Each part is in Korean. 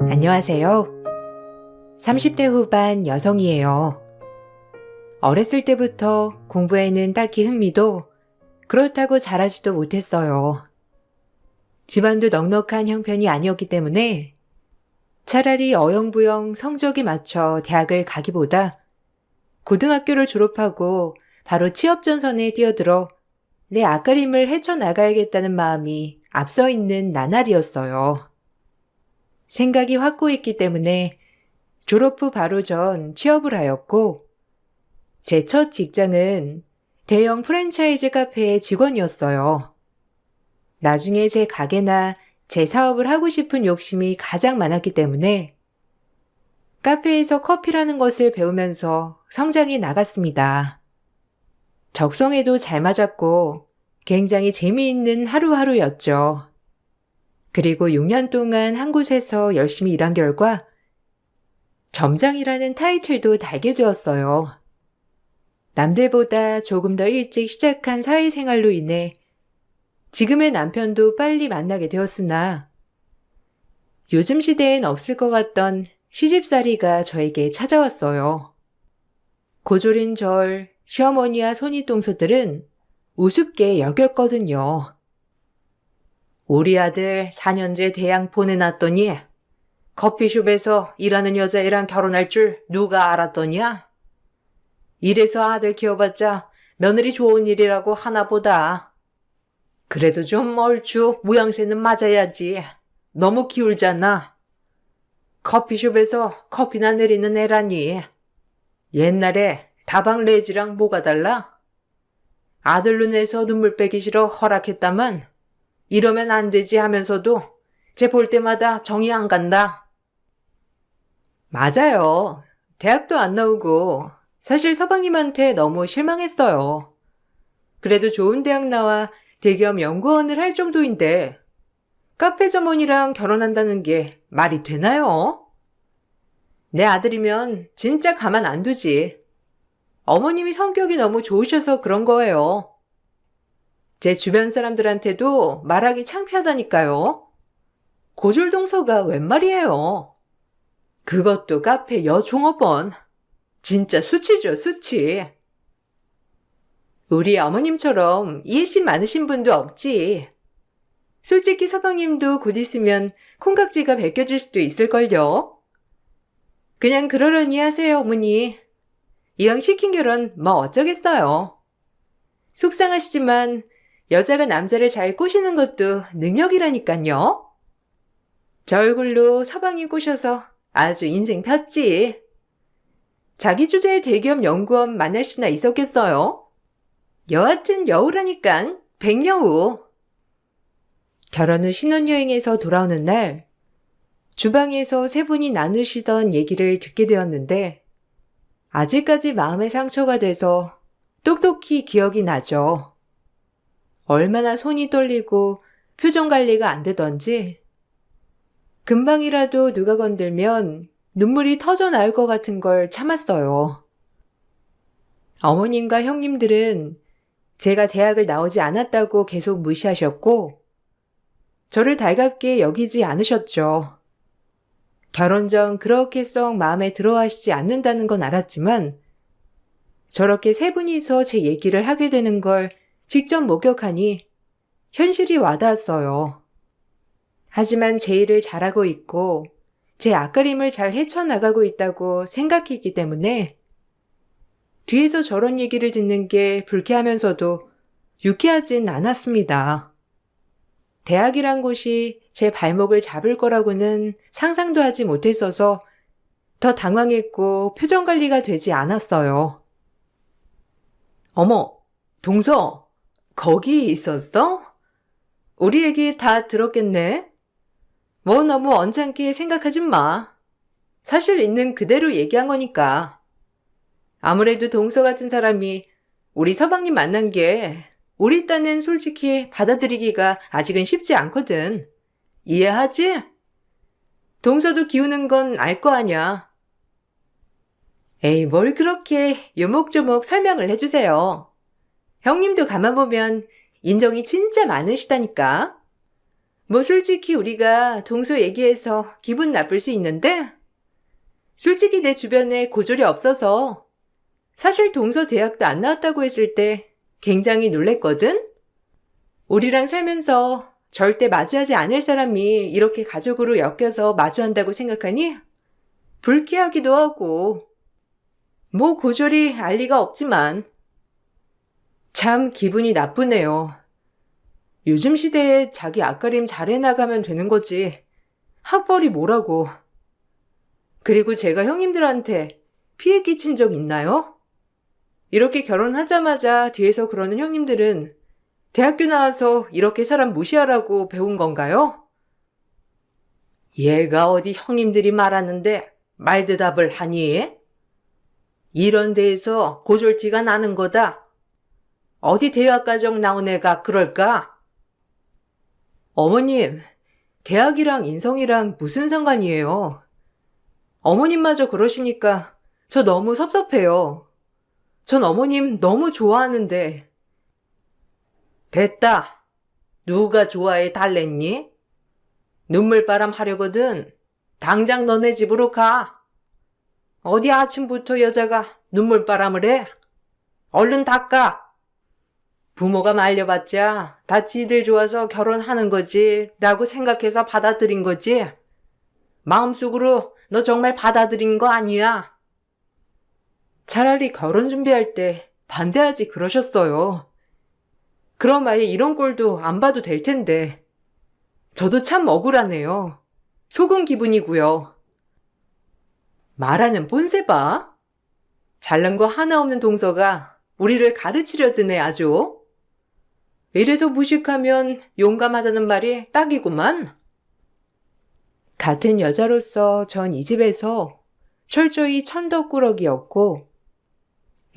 안녕하세요. 30대 후반 여성이에요. 어렸을 때부터 공부에는 딱히 흥미도 그렇다고 잘하지도 못했어요. 집안도 넉넉한 형편이 아니었기 때문에 차라리 어영부영 성적에 맞춰 대학을 가기보다 고등학교를 졸업하고 바로 취업전선에 뛰어들어 내 앞가림을 헤쳐나가야겠다는 마음이 앞서 있는 나날이었어요. 생각이 확고했기 때문에 졸업 후 바로 전 취업을 하였고, 제 첫 직장은 대형 프랜차이즈 카페의 직원이었어요. 나중에 제 가게나 제 사업을 하고 싶은 욕심이 가장 많았기 때문에 카페에서 커피라는 것을 배우면서 성장해 나갔습니다. 적성에도 잘 맞았고 굉장히 재미있는 하루하루였죠. 그리고 6년 동안 한 곳에서 열심히 일한 결과 점장이라는 타이틀도 달게 되었어요. 남들보다 조금 더 일찍 시작한 사회생활로 인해 지금의 남편도 빨리 만나게 되었으나 요즘 시대엔 없을 것 같던 시집살이가 저에게 찾아왔어요. 고졸인 절 시어머니와 손윗동서들은 우습게 여겼거든요. 우리 아들 4년제 대학 보내놨더니 커피숍에서 일하는 여자애랑 결혼할 줄 누가 알았더냐? 이래서 아들 키워봤자 며느리 좋은 일이라고 하나보다. 그래도 좀 얼추 모양새는 맞아야지. 너무 기울잖아. 커피숍에서 커피나 내리는 애라니. 옛날에 다방 레지랑 뭐가 달라? 아들 눈에서 눈물 빼기 싫어 허락했다만 이러면 안 되지 하면서도 쟤 볼 때마다 정이 안 간다. 맞아요. 대학도 안 나오고 사실 서방님한테 너무 실망했어요. 그래도 좋은 대학 나와 대기업 연구원을 할 정도인데 카페 점원이랑 결혼한다는 게 말이 되나요? 내 아들이면 진짜 가만 안 두지. 어머님이 성격이 너무 좋으셔서 그런 거예요. 제 주변 사람들한테도 말하기 창피하다니까요. 고졸동서가 웬 말이에요. 그것도 카페 여종업원. 진짜 수치죠, 수치. 우리 어머님처럼 이해심 많으신 분도 없지. 솔직히 서방님도 곧 있으면 콩깍지가 벗겨질 수도 있을걸요. 그냥 그러려니 하세요, 어머니. 이왕 시킨 결혼 뭐 어쩌겠어요. 속상하시지만 여자가 남자를 잘 꼬시는 것도 능력이라니깐요. 저 얼굴로 서방님 꼬셔서 아주 인생 폈지. 자기 주제의 대기업 연구원 만날 수나 있었겠어요? 여하튼 여우라니깐 백여우. 결혼 후 신혼여행에서 돌아오는 날 주방에서 세 분이 나누시던 얘기를 듣게 되었는데 아직까지 마음의 상처가 돼서 똑똑히 기억이 나죠. 얼마나 손이 떨리고 표정 관리가 안 되던지 금방이라도 누가 건들면 눈물이 터져 나올 것 같은 걸 참았어요. 어머님과 형님들은 제가 대학을 나오지 않았다고 계속 무시하셨고 저를 달갑게 여기지 않으셨죠. 결혼 전 그렇게 썩 마음에 들어하시지 않는다는 건 알았지만 저렇게 세 분이서 제 얘기를 하게 되는 걸 직접 목격하니 현실이 와닿았어요. 하지만 제 일을 잘하고 있고 제 앞가림을 잘 헤쳐나가고 있다고 생각했기 때문에 뒤에서 저런 얘기를 듣는 게 불쾌하면서도 유쾌하진 않았습니다. 대학이란 곳이 제 발목을 잡을 거라고는 상상도 하지 못했어서 더 당황했고 표정 관리가 되지 않았어요. 어머, 동서, 거기 있었어? 우리 얘기 다 들었겠네? 뭐 너무 언짢게 생각하지 마. 사실 있는 그대로 얘기한 거니까. 아무래도 동서 같은 사람이 우리 서방님 만난 게 우리 딴엔 솔직히 받아들이기가 아직은 쉽지 않거든. 이해하지? 동서도 기우는 건 알 거 아냐. 에이, 뭘 그렇게 요목조목 설명을 해주세요. 형님도 가만 보면 인정이 진짜 많으시다니까. 뭐 솔직히 우리가 동서 얘기해서 기분 나쁠 수 있는데 솔직히 내 주변에 고졸이 없어서 사실 동서 대학도 안 나왔다고 했을 때 굉장히 놀랬거든? 우리랑 살면서 절대 마주하지 않을 사람이 이렇게 가족으로 엮여서 마주한다고 생각하니 불쾌하기도 하고 뭐 고졸이 알 리가 없지만 참 기분이 나쁘네요. 요즘 시대에 자기 앞가림 잘해나가면 되는 거지. 학벌이 뭐라고. 그리고 제가 형님들한테 피해 끼친 적 있나요? 이렇게 결혼하자마자 뒤에서 그러는 형님들은 대학교 나와서 이렇게 사람 무시하라고 배운 건가요? 얘가 어디 형님들이 말하는데 말대답을 하니? 이런 데에서 고졸티가 나는 거다. 어디 대학가정 나온 애가 그럴까? 어머님, 대학이랑 인성이랑 무슨 상관이에요? 어머님마저 그러시니까 저 너무 섭섭해요. 전 어머님 너무 좋아하는데. 됐다. 누가 좋아해 달랬니? 눈물바람 하려거든. 당장 너네 집으로 가. 어디 아침부터 여자가 눈물바람을 해? 얼른 닦아. 부모가 말려봤자 다 지들 좋아서 결혼하는 거지 라고 생각해서 받아들인 거지. 마음속으로 너 정말 받아들인 거 아니야. 차라리 결혼 준비할 때 반대하지 그러셨어요. 그럼 아예 이런 꼴도 안 봐도 될 텐데. 저도 참 억울하네요. 속은 기분이고요. 말하는 본새 봐. 잘난 거 하나 없는 동서가 우리를 가르치려 드네 아주. 이래서 무식하면 용감하다는 말이 딱이구만. 같은 여자로서 전 이 집에서 철저히 천덕꾸러기였고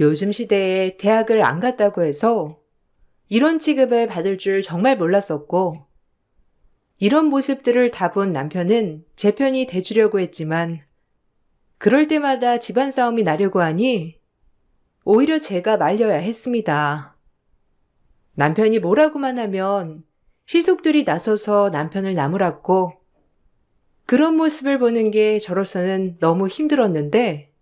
요즘 시대에 대학을 안 갔다고 해서 이런 취급을 받을 줄 정말 몰랐었고 이런 모습들을 다 본 남편은 제 편이 돼주려고 했지만 그럴 때마다 집안 싸움이 나려고 하니 오히려 제가 말려야 했습니다. 남편이 뭐라고만 하면 시속들이 나서서 남편을 나무랐고 그런 모습을 보는 게 저로서는 너무 힘들었는데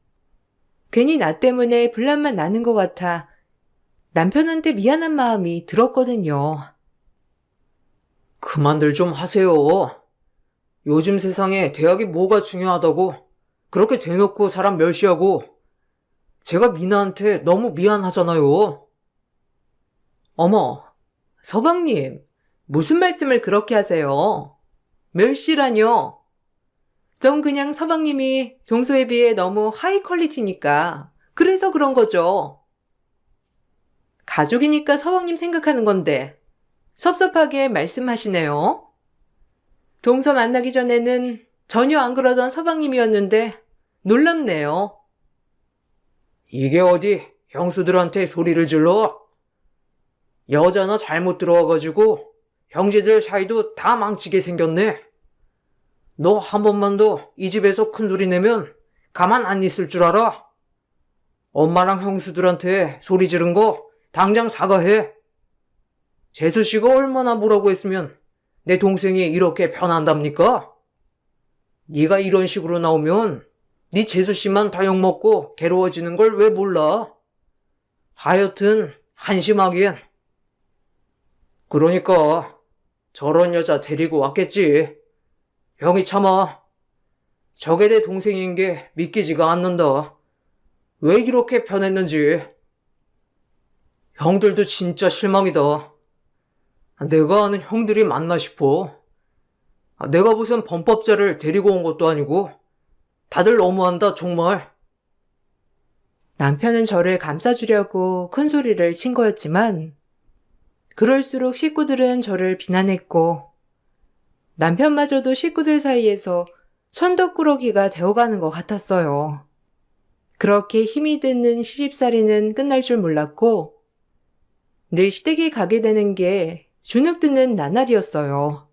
괜히 나 때문에 분란만 나는 것 같아 남편한테 미안한 마음이 들었거든요. 그만들 좀 하세요. 요즘 세상에 대학이 뭐가 중요하다고 그렇게 대놓고 사람 멸시하고 제가 미나한테 너무 미안하잖아요. 어머, 서방님, 무슨 말씀을 그렇게 하세요? 멸시라뇨? 전 그냥 서방님이 동서에 비해 너무 하이 퀄리티니까 그래서 그런 거죠. 가족이니까 서방님 생각하는 건데 섭섭하게 말씀하시네요. 동서 만나기 전에는 전혀 안 그러던 서방님이었는데 놀랍네요. 이게 어디 형수들한테 소리를 질러? 여자나 잘못 들어와가지고 형제들 사이도 다 망치게 생겼네. 너 한 번만 더 이 집에서 큰 소리 내면 가만 안 있을 줄 알아? 엄마랑 형수들한테 소리 지른 거 당장 사과해. 재수 씨가 얼마나 뭐라고 했으면 내 동생이 이렇게 변한답니까? 네가 이런 식으로 나오면 네 재수 씨만 다 욕먹고 괴로워지는 걸 왜 몰라? 하여튼 한심하긴. 그러니까 저런 여자 데리고 왔겠지. 형이 참아. 저게 내 동생인 게 믿기지가 않는다. 왜 이렇게 변했는지. 형들도 진짜 실망이다. 내가 아는 형들이 맞나 싶어. 내가 무슨 범법자를 데리고 온 것도 아니고 다들 너무한다 정말. 남편은 저를 감싸주려고 큰 소리를 친 거였지만 그럴수록 식구들은 저를 비난했고 남편마저도 식구들 사이에서 천덕꾸러기가 되어가는 것 같았어요. 그렇게 힘이 드는 시집살이는 끝날 줄 몰랐고 늘 시댁에 가게 되는 게 주눅드는 나날이었어요.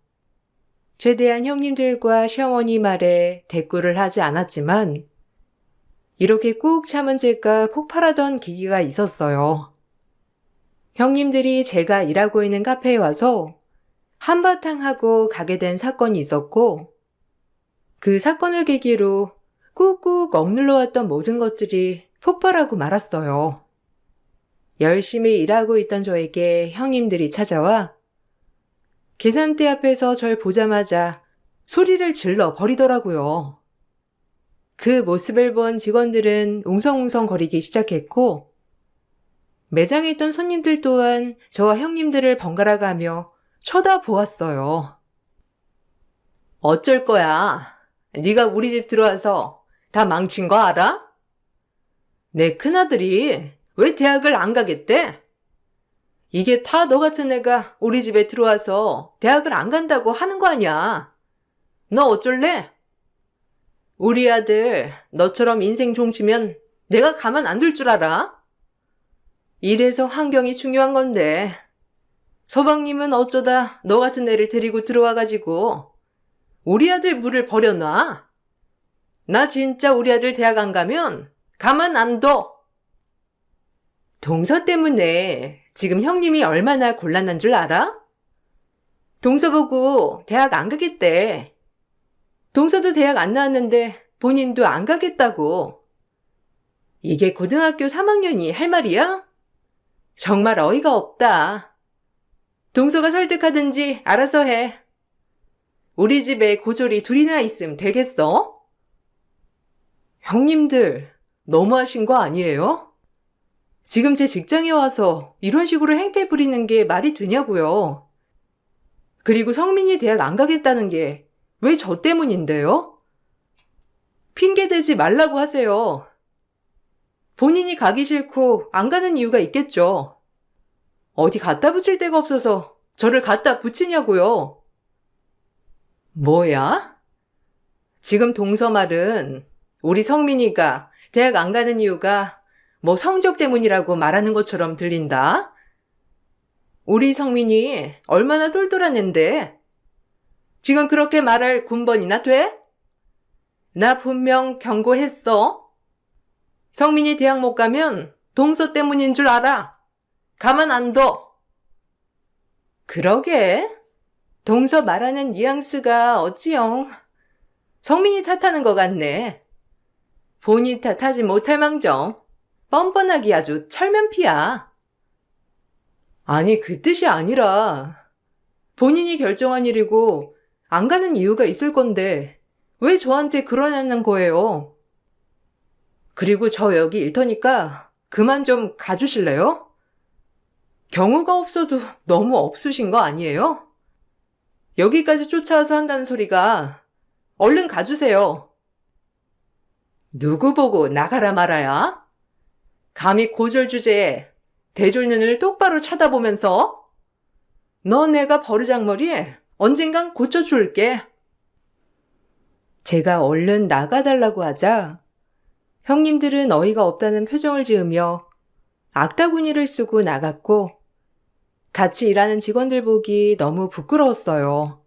최대한 형님들과 시어머니 말에 대꾸를 하지 않았지만 이렇게 꾹 참은 제가 폭발하던 계기가 있었어요. 형님들이 제가 일하고 있는 카페에 와서 한바탕 하고 가게 된 사건이 있었고, 그 사건을 계기로 꾹꾹 억눌러 왔던 모든 것들이 폭발하고 말았어요. 열심히 일하고 있던 저에게 형님들이 찾아와 계산대 앞에서 절 보자마자 소리를 질러 버리더라고요. 그 모습을 본 직원들은 웅성웅성거리기 시작했고, 매장에 있던 손님들 또한 저와 형님들을 번갈아 가며 쳐다보았어요. 어쩔 거야? 네가 우리 집 들어와서 다 망친 거 알아? 내 큰아들이 왜 대학을 안 가겠대? 이게 다 너 같은 애가 우리 집에 들어와서 대학을 안 간다고 하는 거 아니야. 너 어쩔래? 우리 아들 너처럼 인생 종치면 내가 가만 안 둘 줄 알아? 이래서 환경이 중요한 건데 서방님은 어쩌다 너 같은 애를 데리고 들어와가지고 우리 아들 물을 버려놔? 나 진짜 우리 아들 대학 안 가면 가만 안 둬. 동서 때문에 지금 형님이 얼마나 곤란한 줄 알아? 동서 보고 대학 안 가겠대. 동서도 대학 안 나왔는데 본인도 안 가겠다고. 이게 고등학교 3학년이 할 말이야? 정말 어이가 없다. 동서가 설득하든지 알아서 해. 우리 집에 고졸이 둘이나 있으면 되겠어? 형님들, 너무하신 거 아니에요? 지금 제 직장에 와서 이런 식으로 행패 부리는 게 말이 되냐고요. 그리고 성민이 대학 안 가겠다는 게 왜 저 때문인데요? 핑계 대지 말라고 하세요. 본인이 가기 싫고 안 가는 이유가 있겠죠. 어디 갖다 붙일 데가 없어서 저를 갖다 붙이냐고요. 뭐야? 지금 동서 말은 우리 성민이가 대학 안 가는 이유가 뭐 성적 때문이라고 말하는 것처럼 들린다. 우리 성민이 얼마나 똘똘한 앤데 지금 그렇게 말할 군번이나 돼? 나 분명 경고했어. 성민이 대학 못 가면 동서 때문인 줄 알아. 가만 안 둬. 그러게. 동서 말하는 뉘앙스가 어찌영 성민이 탓하는 것 같네. 본인 탓하지 못할 망정 뻔뻔하기 아주 철면피야. 아니 그 뜻이 아니라 본인이 결정한 일이고 안 가는 이유가 있을 건데 왜 저한테 그러냐는 거예요. 그리고 저 여기 일터니까 그만 좀 가주실래요? 경우가 없어도 너무 없으신 거 아니에요? 여기까지 쫓아와서 한다는 소리가 얼른 가주세요. 누구 보고 나가라 말아야? 감히 고졸 주제에 대졸 눈을 똑바로 쳐다보면서 너 내가 버르장머리에 언젠간 고쳐줄게. 제가 얼른 나가달라고 하자 형님들은 어이가 없다는 표정을 지으며 악다구니를 쓰고 나갔고 같이 일하는 직원들 보기 너무 부끄러웠어요.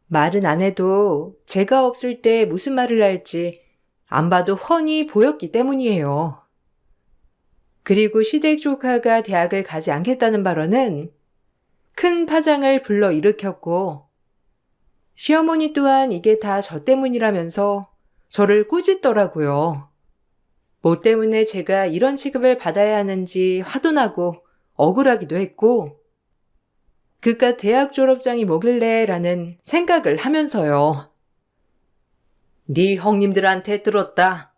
말은 안 해도 제가 없을 때 무슨 말을 할지 안 봐도 훤히 보였기 때문이에요. 그리고 시댁 조카가 대학을 가지 않겠다는 발언은 큰 파장을 불러일으켰고 시어머니 또한 이게 다 저 때문이라면서 저를 꾸짖더라고요. 뭐 때문에 제가 이런 취급을 받아야 하는지 화도 나고 억울하기도 했고 그깟 대학 졸업장이 뭐길래 라는 생각을 하면서요. 네 형님들한테 들었다.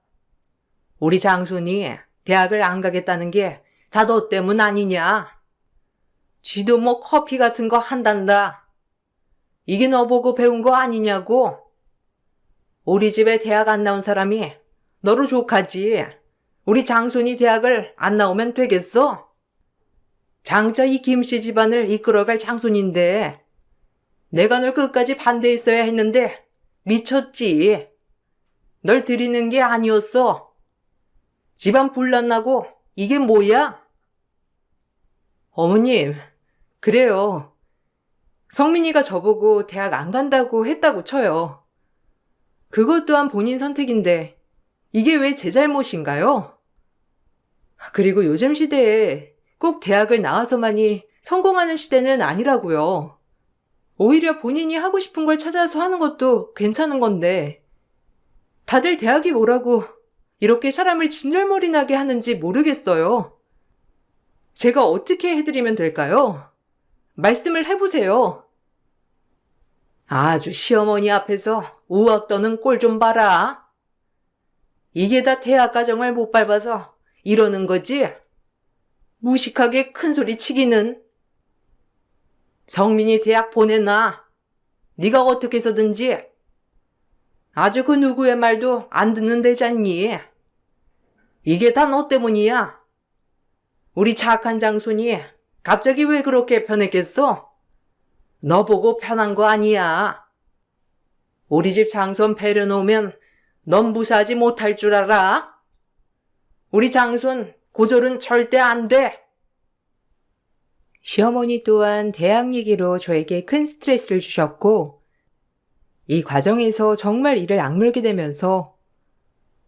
우리 장손이 대학을 안 가겠다는 게 다 너 때문 아니냐. 쥐도 뭐 커피 같은 거 한단다. 이게 너 보고 배운 거 아니냐고. 우리 집에 대학 안 나온 사람이 너로 족하지. 우리 장손이 대학을 안 나오면 되겠어? 장차 이 김씨 집안을 이끌어갈 장손인데 내가 널 끝까지 반대했어야 했는데 미쳤지. 널 들이는 게 아니었어. 집안 분란나고 이게 뭐야? 어머님, 그래요. 성민이가 저보고 대학 안 간다고 했다고 쳐요. 그것 또한 본인 선택인데 이게 왜 제 잘못인가요? 그리고 요즘 시대에 꼭 대학을 나와서만이 성공하는 시대는 아니라고요. 오히려 본인이 하고 싶은 걸 찾아서 하는 것도 괜찮은 건데, 다들 대학이 뭐라고 이렇게 사람을 진절머리 나게 하는지 모르겠어요. 제가 어떻게 해드리면 될까요? 말씀을 해보세요. 아주 시어머니 앞에서 우악 떠는 꼴 좀 봐라. 이게 다 대학 과정을 못 밟아서 이러는 거지? 무식하게 큰 소리 치기는. 성민이 대학 보내놔. 네가 어떻게 해서든지. 아주 그 누구의 말도 안 듣는 데잖니. 이게 다 너 때문이야. 우리 착한 장손이 갑자기 왜 그렇게 변했겠어? 너 보고 편한 거 아니야. 우리 집 장손 배려놓으면 넌 무사하지 못할 줄 알아? 우리 장손 고졸은 절대 안 돼. 시어머니 또한 대학 얘기로 저에게 큰 스트레스를 주셨고, 이 과정에서 정말 이를 악물게 되면서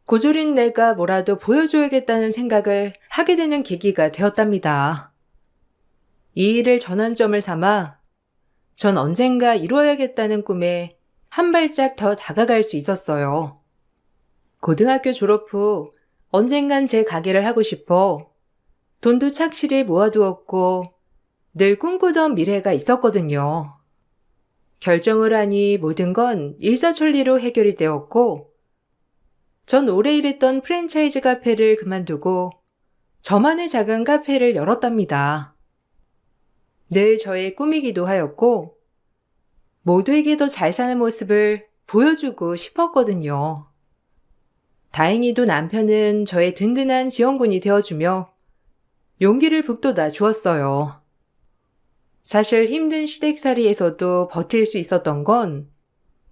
고졸인 내가 뭐라도 보여줘야겠다는 생각을 하게 되는 계기가 되었답니다. 이 일을 전환점을 삼아 전 언젠가 이루어야겠다는 꿈에 한 발짝 더 다가갈 수 있었어요. 고등학교 졸업 후 언젠간 제 가게를 하고 싶어 돈도 착실히 모아두었고 늘 꿈꾸던 미래가 있었거든요. 결정을 하니 모든 건 일사천리로 해결이 되었고, 전 오래 일했던 프랜차이즈 카페를 그만두고 저만의 작은 카페를 열었답니다. 늘 저의 꿈이기도 하였고, 모두에게 더 잘 사는 모습을 보여주고 싶었거든요. 다행히도 남편은 저의 든든한 지원군이 되어주며 용기를 북돋아 주었어요. 사실 힘든 시댁살이에서도 버틸 수 있었던 건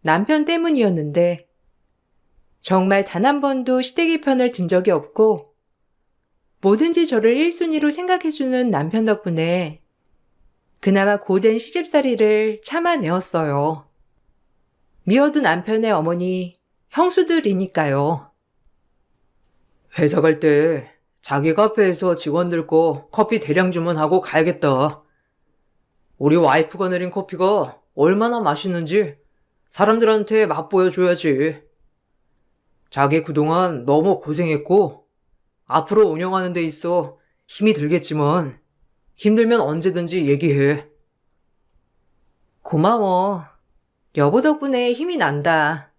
남편 때문이었는데, 정말 단 한 번도 시댁의 편을 든 적이 없고 뭐든지 저를 1순위로 생각해주는 남편 덕분에 그나마 고된 시집살이를 참아내었어요. 미워도 남편의 어머니, 형수들이니까요. 회사 갈 때 자기 카페에서 직원들 거 커피 대량 주문하고 가야겠다. 우리 와이프가 내린 커피가 얼마나 맛있는지 사람들한테 맛보여줘야지. 자기 그동안 너무 고생했고 앞으로 운영하는 데 있어 힘이 들겠지만 힘들면 언제든지 얘기해. 고마워. 여보 덕분에 힘이 난다.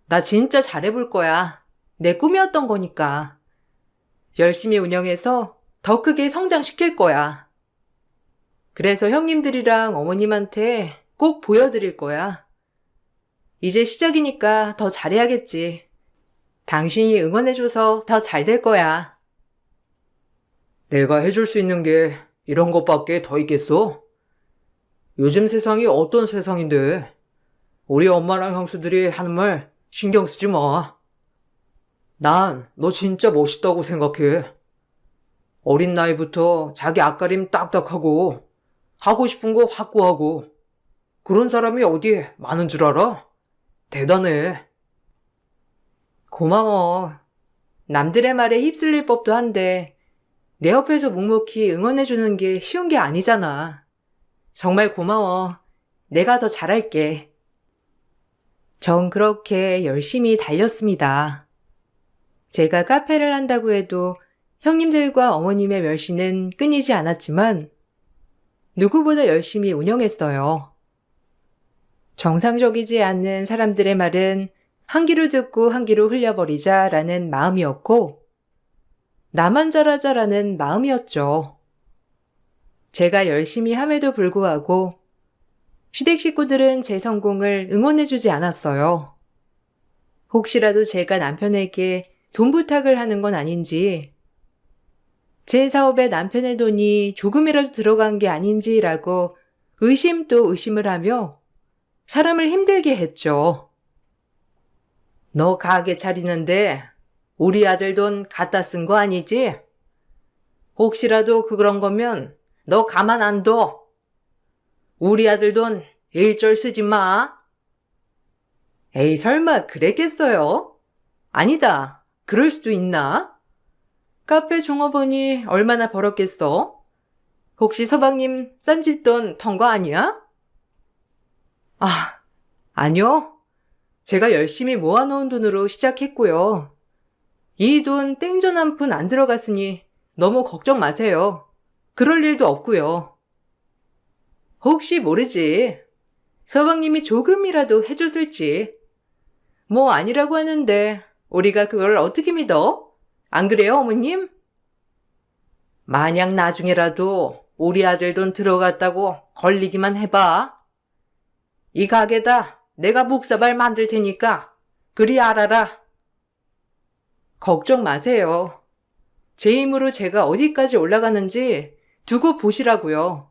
나 진짜 잘해볼 거야. 내 꿈이었던 거니까. 열심히 운영해서 더 크게 성장시킬 거야. 그래서 형님들이랑 어머님한테 꼭 보여드릴 거야. 이제 시작이니까 더 잘해야겠지. 당신이 응원해줘서 더 잘 될 거야. 내가 해줄 수 있는 게 이런 것밖에 더 있겠어? 요즘 세상이 어떤 세상인데 우리 엄마랑 형수들이 하는 말 신경 쓰지 마. 난 너 진짜 멋있다고 생각해. 어린 나이부터 자기 앞가림 딱딱하고 하고 싶은 거 확고하고 그런 사람이 어디에 많은 줄 알아? 대단해. 고마워. 남들의 말에 휩쓸릴 법도 한데 내 옆에서 묵묵히 응원해주는 게 쉬운 게 아니잖아. 정말 고마워. 내가 더 잘할게. 전 그렇게 열심히 달렸습니다. 제가 카페를 한다고 해도 형님들과 어머님의 멸시는 끊이지 않았지만 누구보다 열심히 운영했어요. 정상적이지 않는 사람들의 말은 한 귀로 듣고 한 귀로 흘려버리자라는 마음이었고 나만 잘하자라는 마음이었죠. 제가 열심히 함에도 불구하고 시댁 식구들은 제 성공을 응원해주지 않았어요. 혹시라도 제가 남편에게 돈 부탁을 하는 건 아닌지, 제 사업에 남편의 돈이 조금이라도 들어간 게 아닌지라고 의심 또 의심을 하며 사람을 힘들게 했죠. 너 가게 차리는데 우리 아들 돈 갖다 쓴 거 아니지? 혹시라도 그런 거면 너 가만 안 둬. 우리 아들 돈 일절 쓰지 마. 에이, 설마 그랬겠어요? 아니다. 그럴 수도 있나? 카페 종업원이 얼마나 벌었겠어? 혹시 서방님 싼 집돈 턴 거 아니야? 아, 아니요. 제가 열심히 모아놓은 돈으로 시작했고요. 이 돈 땡전 한 푼 안 들어갔으니 너무 걱정 마세요. 그럴 일도 없고요. 혹시 모르지. 서방님이 조금이라도 해줬을지. 뭐 아니라고 하는데 우리가 그걸 어떻게 믿어? 안 그래요, 어머님? 만약 나중에라도 우리 아들 돈 들어갔다고 걸리기만 해봐. 이 가게다 내가 묵사발 만들 테니까 그리 알아라. 걱정 마세요. 제 힘으로 제가 어디까지 올라가는지 두고 보시라고요.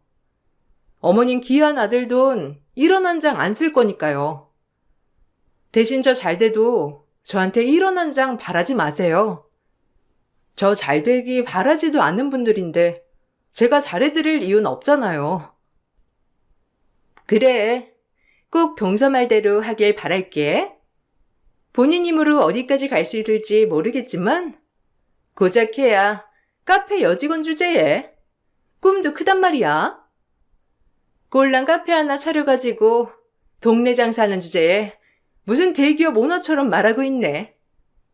어머님 귀한 아들 돈 1원 한 장 안 쓸 거니까요. 대신 저 잘 돼도 저한테 1원 한 장 바라지 마세요. 저 잘 되기 바라지도 않는 분들인데 제가 잘해드릴 이유는 없잖아요. 그래, 꼭 동서 말대로 하길 바랄게. 본인 힘으로 어디까지 갈 수 있을지 모르겠지만 고작 해야 카페 여직원 주제에 꿈도 크단 말이야. 꼴랑 카페 하나 차려가지고 동네 장사하는 주제에 무슨 대기업 오너처럼 말하고 있네.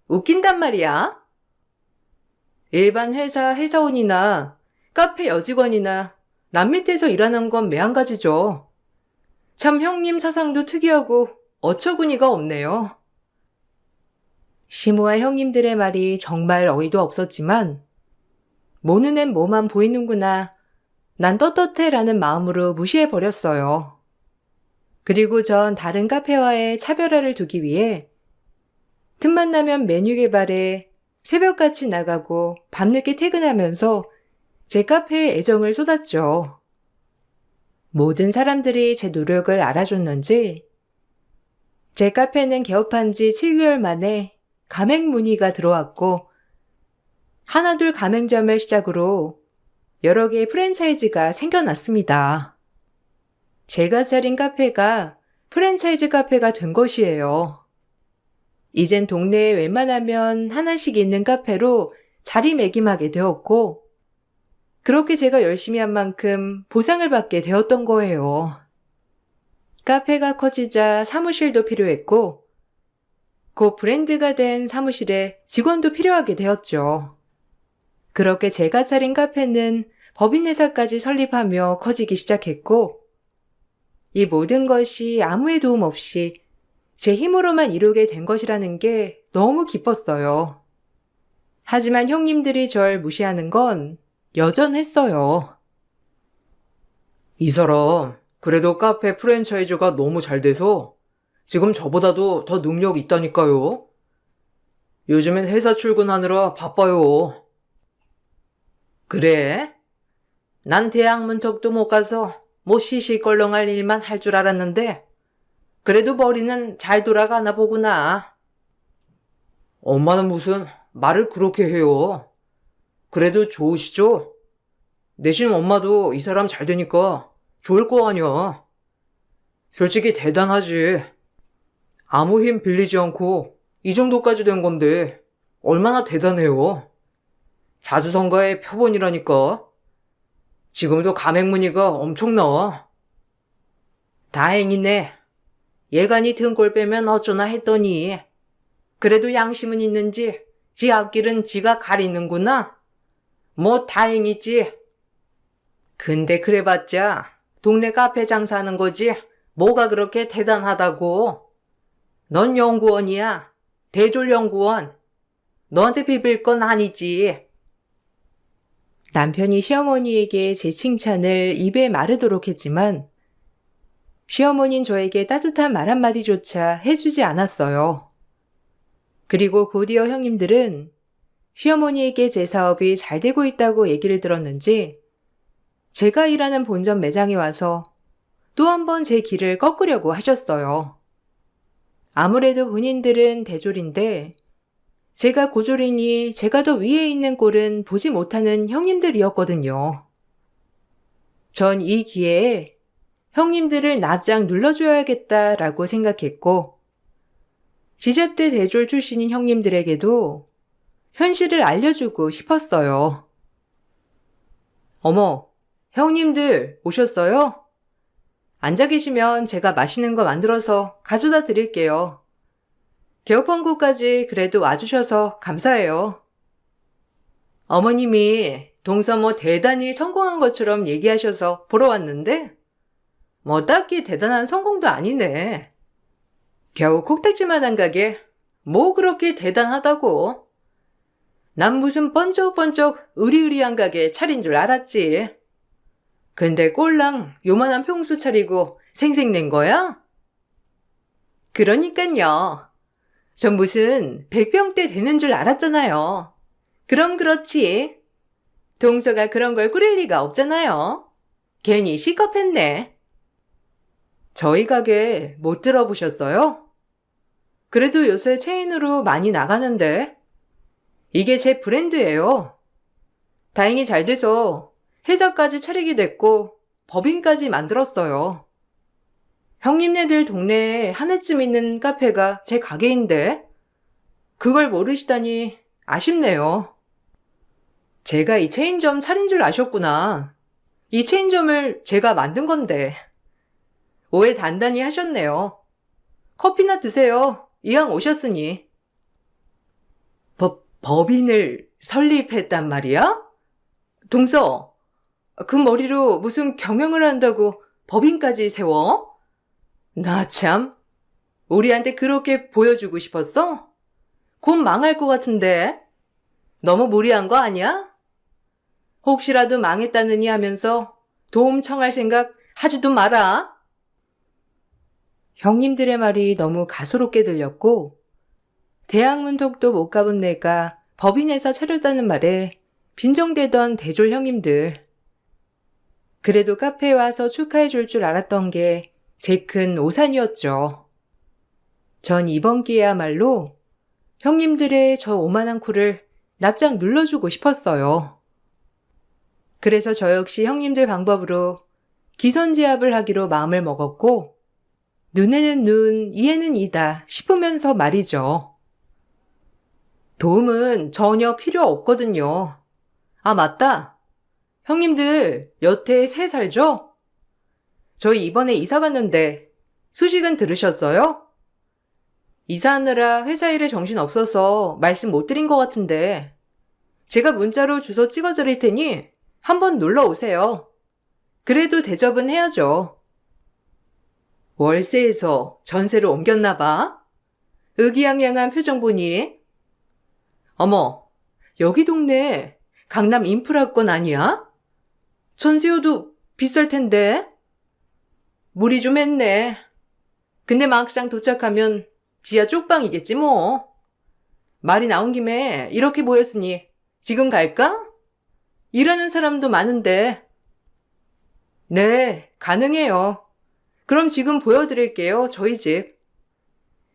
웃긴단 말이야. 일반 회사원이나 카페 여직원이나 남 밑에서 일하는 건 매한가지죠. 참 형님 사상도 특이하고 어처구니가 없네요. 시모와 형님들의 말이 정말 어이도 없었지만 모 눈엔 뭐만 보이는구나. 난 떳떳해라는 마음으로 무시해버렸어요. 그리고 전 다른 카페와의 차별화를 두기 위해 틈만 나면 메뉴 개발에 새벽같이 나가고 밤늦게 퇴근하면서 제 카페에 애정을 쏟았죠. 모든 사람들이 제 노력을 알아줬는지 제 카페는 개업한 지 7개월 만에 가맹 문의가 들어왔고 하나둘 가맹점을 시작으로 여러 개의 프랜차이즈가 생겨났습니다. 제가 차린 카페가 프랜차이즈 카페가 된 것이에요. 이젠 동네에 웬만하면 하나씩 있는 카페로 자리매김하게 되었고 그렇게 제가 열심히 한 만큼 보상을 받게 되었던 거예요. 카페가 커지자 사무실도 필요했고 곧 브랜드가 된 사무실에 직원도 필요하게 되었죠. 그렇게 제가 차린 카페는 법인회사까지 설립하며 커지기 시작했고 이 모든 것이 아무의 도움 없이 제 힘으로만 이루게 된 것이라는 게 너무 기뻤어요. 하지만 형님들이 절 무시하는 건 여전했어요. 이 사람, 그래도 카페 프랜차이즈가 너무 잘 돼서 지금 저보다도 더 능력 있다니까요. 요즘엔 회사 출근하느라 바빠요. 그래? 난 대학 문턱도 못 가서 뭐 시시껄렁할 일만 할 줄 알았는데 그래도 머리는 잘 돌아가나 보구나. 엄마는 무슨 말을 그렇게 해요. 그래도 좋으시죠? 내심 엄마도 이 사람 잘 되니까 좋을 거 아니야. 솔직히 대단하지. 아무 힘 빌리지 않고 이 정도까지 된 건데 얼마나 대단해요. 자수성가의 표본이라니까. 지금도 가맹문의가 엄청 나와. 다행이네. 예간이 등골 빼면 어쩌나 했더니 그래도 양심은 있는지 지 앞길은 지가 가리는구나. 뭐 다행이지. 근데 그래봤자 동네 카페 장사하는 거지 뭐가 그렇게 대단하다고. 넌 연구원이야. 대졸 연구원. 너한테 비빌 건 아니지. 남편이 시어머니에게 제 칭찬을 입에 마르도록 했지만 시어머니는 저에게 따뜻한 말 한마디조차 해주지 않았어요. 그리고 곧이어 형님들은 시어머니에게 제 사업이 잘 되고 있다고 얘기를 들었는지 제가 일하는 본점 매장에 와서 또 한 번 제 길을 꺾으려고 하셨어요. 아무래도 본인들은 대졸인데 제가 고졸이니 제가 더 위에 있는 꼴은 보지 못하는 형님들이었거든요. 전 이 기회에 형님들을 납작 눌러줘야겠다라고 생각했고 지잡대 대졸 출신인 형님들에게도 현실을 알려주고 싶었어요. 어머, 형님들 오셨어요? 앉아 계시면 제가 맛있는 거 만들어서 가져다 드릴게요. 개업한 곳까지 그래도 와주셔서 감사해요. 어머님이 동서 뭐 대단히 성공한 것처럼 얘기하셔서 보러 왔는데 뭐 딱히 대단한 성공도 아니네. 겨우 콕딱지만한 가게 뭐 그렇게 대단하다고. 난 무슨 번쩍번쩍 으리으리한 가게 차린 줄 알았지. 근데 꼴랑 요만한 평수 차리고 생색낸 거야? 그러니깐요. 전 무슨 100병대 되는 줄 알았잖아요. 그럼 그렇지. 동서가 그런 걸 꾸릴 리가 없잖아요. 괜히 시겁했네. 저희 가게 못 들어보셨어요? 그래도 요새 체인으로 많이 나가는데. 이게 제 브랜드예요. 다행히 잘 돼서 회사까지 차리게 됐고 법인까지 만들었어요. 형님네들 동네에 하나쯤 있는 카페가 제 가게인데 그걸 모르시다니 아쉽네요. 제가 이 체인점 차린 줄 아셨구나. 이 체인점을 제가 만든 건데. 오해 단단히 하셨네요. 커피나 드세요. 이왕 오셨으니. 법인을 설립했단 말이야? 동서, 그 머리로 무슨 경영을 한다고 법인까지 세워? 나 참, 우리한테 그렇게 보여주고 싶었어? 곧 망할 것 같은데. 너무 무리한 거 아니야? 혹시라도 망했다느니 하면서 도움 청할 생각 하지도 마라. 형님들의 말이 너무 가소롭게 들렸고 대학 문턱도 못 가본 내가 법인에서 차렸다는 말에 빈정대던 대졸 형님들. 그래도 카페에 와서 축하해 줄 줄 알았던 게 제 큰 오산이었죠. 전 이번 기회야말로 형님들의 저 오만한 코를 납작 눌러주고 싶었어요. 그래서 저 역시 형님들 방법으로 기선제압을 하기로 마음을 먹었고 눈에는 눈, 이에는 이다 싶으면서 말이죠. 도움은 전혀 필요 없거든요. 아, 맞다. 형님들 여태 새 살죠? 저희 이번에 이사 갔는데 소식은 들으셨어요? 이사하느라 회사 일에 정신 없어서 말씀 못 드린 것 같은데 제가 문자로 주소 찍어드릴 테니 한번 놀러 오세요. 그래도 대접은 해야죠. 월세에서 전세로 옮겼나 봐. 의기양양한 표정 보니. 어머, 여기 동네 강남 인프라권 아니야? 전세료도 비쌀 텐데. 무리 좀 했네. 근데 막상 도착하면 지하 쪽방이겠지 뭐. 말이 나온 김에 이렇게 모였으니 지금 갈까? 일하는 사람도 많은데. 네, 가능해요. 그럼 지금 보여드릴게요, 저희 집.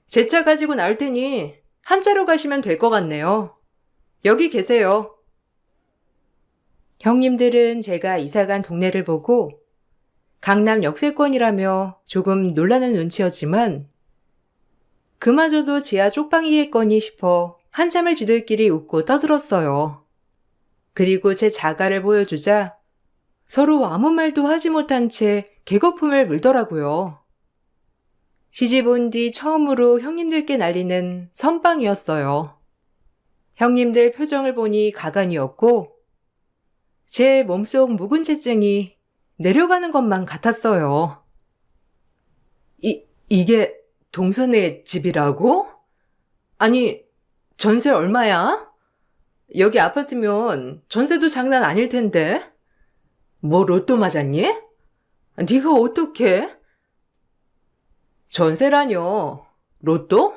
제 차 가지고 나올 테니 한 차로 가시면 될 것 같네요. 여기 계세요. 형님들은 제가 이사간 동네를 보고 강남 역세권이라며 조금 놀라는 눈치였지만 그마저도 지하 쪽방이겠거니 싶어 한참을 지들끼리 웃고 떠들었어요. 그리고 제 자가를 보여주자 서로 아무 말도 하지 못한 채 개거품을 물더라고요. 시집 온 뒤 처음으로 형님들께 날리는 선빵이었어요. 형님들 표정을 보니 가관이었고 제 몸속 묵은채증이 내려가는 것만 같았어요. 이게 동선의 집이라고? 아니, 전세 얼마야? 여기 아파트면 전세도 장난 아닐 텐데. 뭐 로또 맞았니? 네가 어떻게? 전세라뇨. 로또?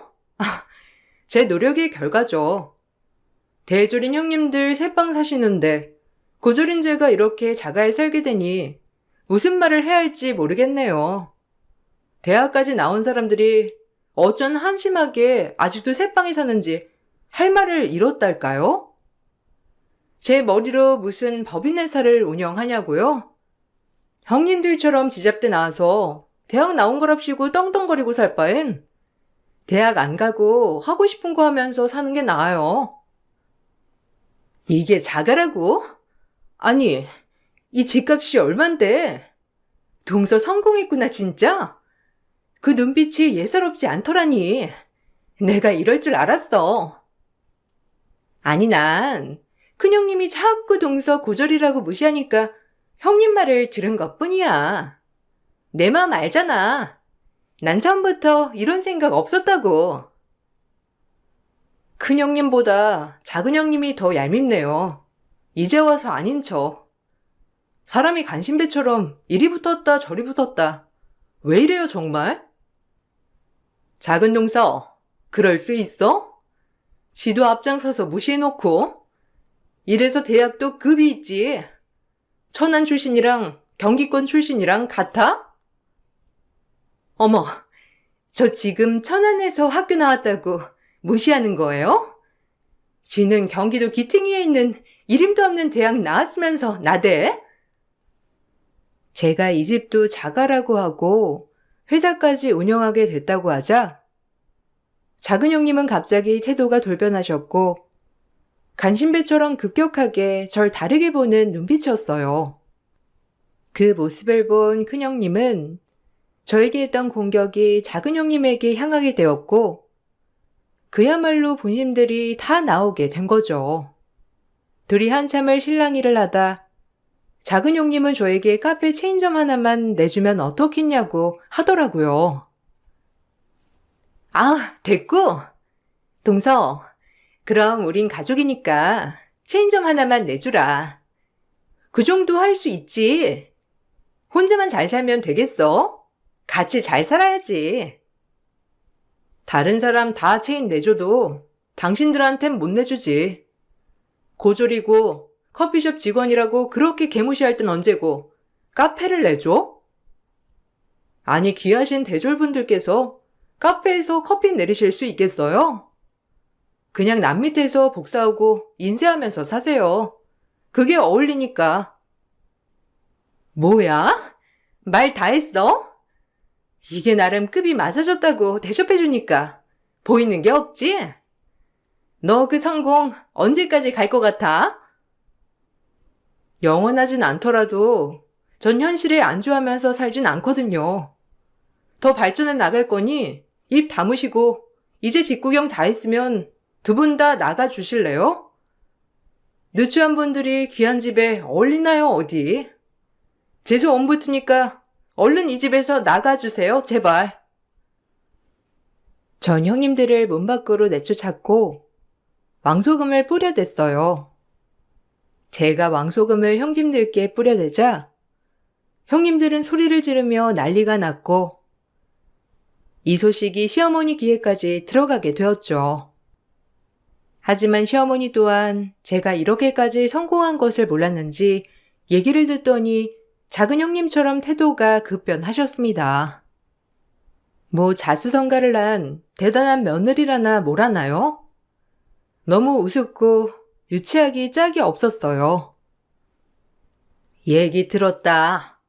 제 노력의 결과죠. 대졸인 형님들 새빵 사시는데 고졸인 제가 이렇게 자가에 살게 되니 무슨 말을 해야 할지 모르겠네요. 대학까지 나온 사람들이 어쩐 한심하게 아직도 새빵에 사는지 할 말을 잃었달까요? 제 머리로 무슨 법인회사를 운영하냐고요? 형님들처럼 지잡대 나와서 대학 나온 거랍시고 떵떵거리고 살 바엔 대학 안 가고 하고 싶은 거 하면서 사는 게 나아요. 이게 자가라고? 아니, 이 집값이 얼만데? 동서 성공했구나, 진짜? 그 눈빛이 예사롭지 않더라니. 내가 이럴 줄 알았어. 아니, 난 큰형님이 자꾸 동서 고졸이라고 무시하니까 형님 말을 들은 것뿐이야. 내 마음 알잖아. 난 처음부터 이런 생각 없었다고. 큰형님보다 작은형님이 더 얄밉네요. 이제 와서 아닌 척. 사람이 간신배처럼 이리 붙었다 저리 붙었다. 왜 이래요, 정말? 작은 동서, 그럴 수 있어? 지도 앞장서서 무시해놓고. 이래서 대학도 급이 있지. 천안 출신이랑 경기권 출신이랑 같아? 어머, 저 지금 천안에서 학교 나왔다고 무시하는 거예요? 지는 경기도 기퉁이에 있는 이름도 없는 대학 나왔으면서 나대? 제가 이 집도 자가라고 하고 회사까지 운영하게 됐다고 하자 작은 형님은 갑자기 태도가 돌변하셨고 간신배처럼 급격하게 절 다르게 보는 눈빛이었어요. 그 모습을 본 큰형님은 저에게 했던 공격이 작은 형님에게 향하게 되었고 그야말로 본심들이 다 나오게 된 거죠. 둘이 한참을 실랑이를 하다 작은 형님은 저에게 카페 체인점 하나만 내주면 어떻겠냐고 하더라고요. 아, 됐고. 동서, 그럼 우린 가족이니까 체인점 하나만 내주라. 그 정도 할 수 있지. 혼자만 잘 살면 되겠어? 같이 잘 살아야지. 다른 사람 다 체인 내줘도 당신들한텐 못 내주지. 고졸이고 커피숍 직원이라고 그렇게 개무시할 땐 언제고 카페를 내줘? 아니, 귀하신 대졸분들께서 카페에서 커피 내리실 수 있겠어요? 그냥 남 밑에서 복사하고 인쇄하면서 사세요. 그게 어울리니까. 뭐야? 말 다 했어? 이게 나름 급이 맞아졌다고 대접해주니까 보이는 게 없지? 너 그 성공 언제까지 갈 것 같아? 영원하진 않더라도 전 현실에 안주하면서 살진 않거든요. 더 발전해 나갈 거니 입 다무시고 이제 집구경 다 했으면 두 분 다 나가 주실래요? 누추한 분들이 귀한 집에 어울리나요, 어디? 재수 온 붙으니까 얼른 이 집에서 나가주세요, 제발. 전 형님들을 문 밖으로 내쫓았고 왕소금을 뿌려댔어요. 제가 왕소금을 형님들께 뿌려대자 형님들은 소리를 지르며 난리가 났고 이 소식이 시어머니 귀에까지 들어가게 되었죠. 하지만 시어머니 또한 제가 이렇게까지 성공한 것을 몰랐는지 얘기를 듣더니 작은 형님처럼 태도가 급변하셨습니다. 뭐 자수성가를 한 대단한 며느리라나 뭐라나요? 너무 우습고 유치하기 짝이 없었어요. 얘기 들었다.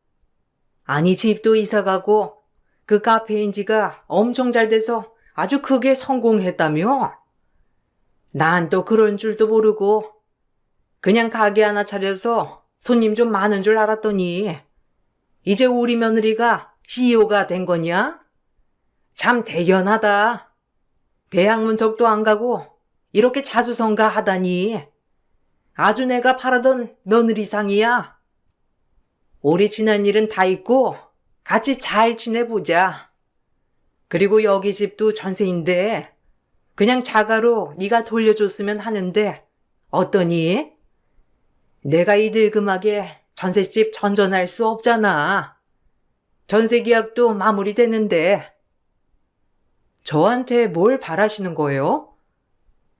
아니, 집도 이사가고 그 카페인지가 엄청 잘 돼서 아주 크게 성공했다며? 난 또 그런 줄도 모르고 그냥 가게 하나 차려서 손님 좀 많은 줄 알았더니 이제 우리 며느리가 CEO가 된 거냐? 참 대견하다. 대학 문턱도 안 가고 이렇게 자수성가 하다니. 아주 내가 바라던 며느리상이야. 오래 지난 일은 다 잊고 같이 잘 지내보자. 그리고 여기 집도 전세인데 그냥 자가로 네가 돌려줬으면 하는데 어떠니? 내가 이 늙음하게 전셋집 전전할 수 없잖아. 전세 계약도 마무리됐는데. 저한테 뭘 바라시는 거예요?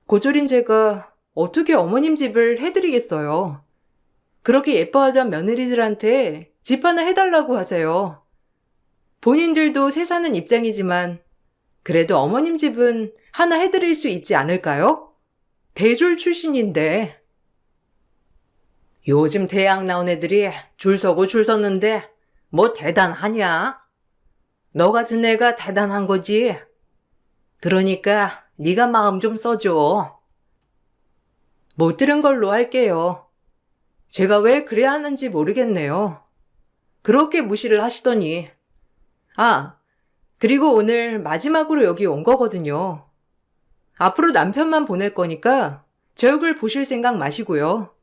고졸인 제가 어떻게 어머님 집을 해드리겠어요. 그렇게 예뻐하던 며느리들한테 집 하나 해달라고 하세요. 본인들도 새 사는 입장이지만 그래도 어머님 집은 하나 해드릴 수 있지 않을까요? 대졸 출신인데. 요즘 대학 나온 애들이 줄 서고 줄 섰는데 뭐 대단하냐? 너 같은 애가 대단한 거지. 그러니까 네가 마음 좀 써줘. 못 들은 걸로 할게요. 제가 왜 그래야 하는지 모르겠네요. 그렇게 무시를 하시더니. 아, 그리고 오늘 마지막으로 여기 온 거거든요. 앞으로 남편만 보낼 거니까 제 얼굴 보실 생각 마시고요.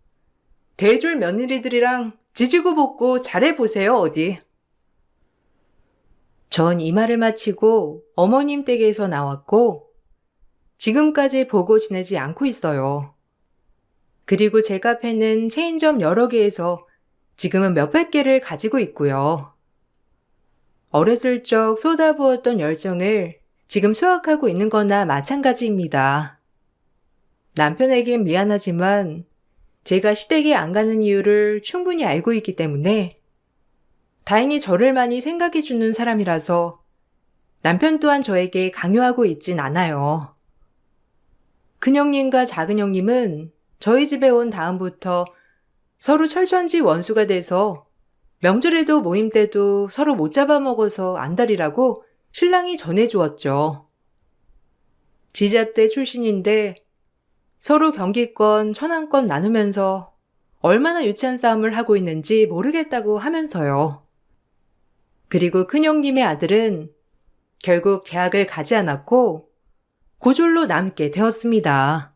대줄 며느리들이랑 지지고 볶고 잘해보세요, 어디. 전 이 말을 마치고 어머님 댁에서 나왔고 지금까지 보고 지내지 않고 있어요. 그리고 제 카페는 체인점 여러 개에서 지금은 몇백 개를 가지고 있고요. 어렸을 적 쏟아부었던 열정을 지금 수확하고 있는 거나 마찬가지입니다. 남편에겐 미안하지만 제가 시댁에 안 가는 이유를 충분히 알고 있기 때문에 다행히 저를 많이 생각해주는 사람이라서 남편 또한 저에게 강요하고 있진 않아요. 큰형님과 작은형님은 저희 집에 온 다음부터 서로 철천지 원수가 돼서 명절에도 모임 때도 서로 못 잡아먹어서 안달이라고 신랑이 전해주었죠. 지잡대 출신인데 서로 경기권, 천안권 나누면서 얼마나 유치한 싸움을 하고 있는지 모르겠다고 하면서요. 그리고 큰형님의 아들은 결국 대학을 가지 않았고 고졸로 남게 되었습니다.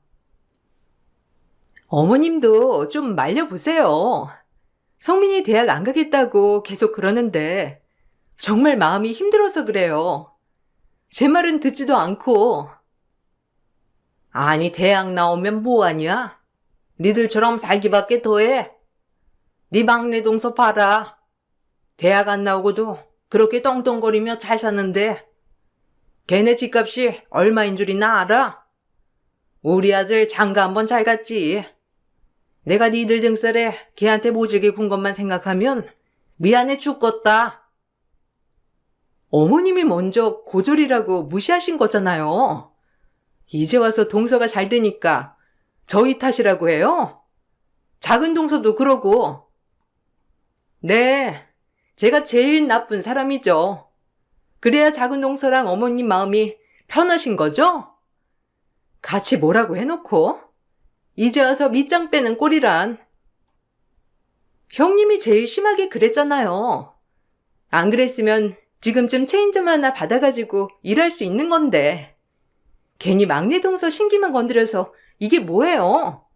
어머님도 좀 말려보세요. 성민이 대학 안 가겠다고 계속 그러는데 정말 마음이 힘들어서 그래요. 제 말은 듣지도 않고. 아니, 대학 나오면 뭐하냐? 니들처럼 살기밖에 더해. 네 막내 동서 봐라. 대학 안 나오고도 그렇게 떵떵거리며 잘 사는데 걔네 집값이 얼마인 줄이나 알아? 우리 아들 장가 한번 잘 갔지. 내가 니들 등살에 걔한테 모질게 군 것만 생각하면 미안해 죽겠다. 어머님이 먼저 고졸이라고 무시하신 거잖아요. 이제 와서 동서가 잘 되니까 저희 탓이라고 해요? 작은 동서도 그러고. 네, 제가 제일 나쁜 사람이죠. 그래야 작은 동서랑 어머님 마음이 편하신 거죠? 같이 뭐라고 해놓고 이제 와서 밑장 빼는 꼴이란. 형님이 제일 심하게 그랬잖아요. 안 그랬으면 지금쯤 체인점 하나 받아가지고 일할 수 있는 건데. 괜히 막내 동서 신기만 건드려서 이게 뭐예요?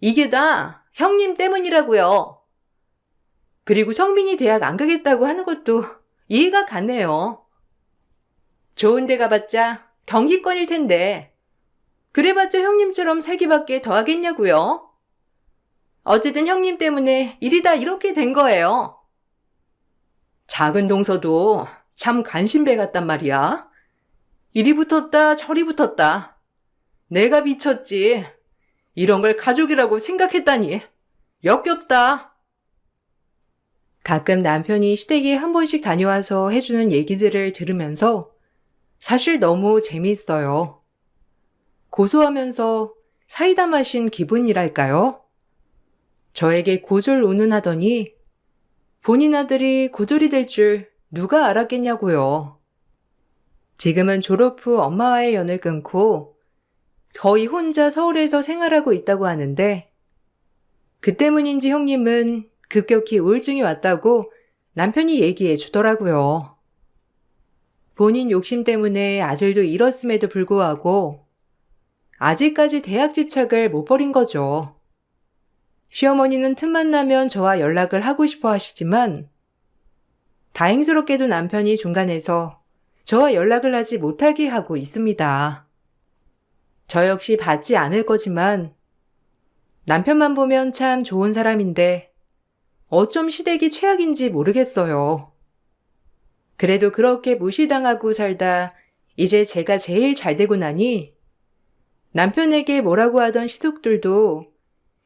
이게 다 형님 때문이라고요. 그리고 성민이 대학 안 가겠다고 하는 것도 이해가 가네요. 좋은 데 가봤자 경기권일 텐데 그래봤자 형님처럼 살기밖에 더 하겠냐고요. 어쨌든 형님 때문에 일이 다 이렇게 된 거예요. 작은 동서도 참 간신배 같단 말이야. 이리 붙었다 저리 붙었다. 내가 미쳤지. 이런 걸 가족이라고 생각했다니. 역겹다. 가끔 남편이 시댁에 한 번씩 다녀와서 해주는 얘기들을 들으면서 사실 너무 재미있어요. 고소하면서 사이다 마신 기분이랄까요? 저에게 고졸 운운하더니 본인 아들이 고졸이 될 줄 누가 알았겠냐고요. 지금은 졸업 후 엄마와의 연을 끊고 거의 혼자 서울에서 생활하고 있다고 하는데 그 때문인지 형님은 급격히 우울증이 왔다고 남편이 얘기해 주더라고요. 본인 욕심 때문에 아들도 잃었음에도 불구하고 아직까지 대학 집착을 못 버린 거죠. 시어머니는 틈만 나면 저와 연락을 하고 싶어 하시지만 다행스럽게도 남편이 중간에서 저와 연락을 하지 못하게 하고 있습니다. 저 역시 받지 않을 거지만 남편만 보면 참 좋은 사람인데 어쩜 시댁이 최악인지 모르겠어요. 그래도 그렇게 무시당하고 살다 이제 제가 제일 잘 되고 나니 남편에게 뭐라고 하던 시댁들도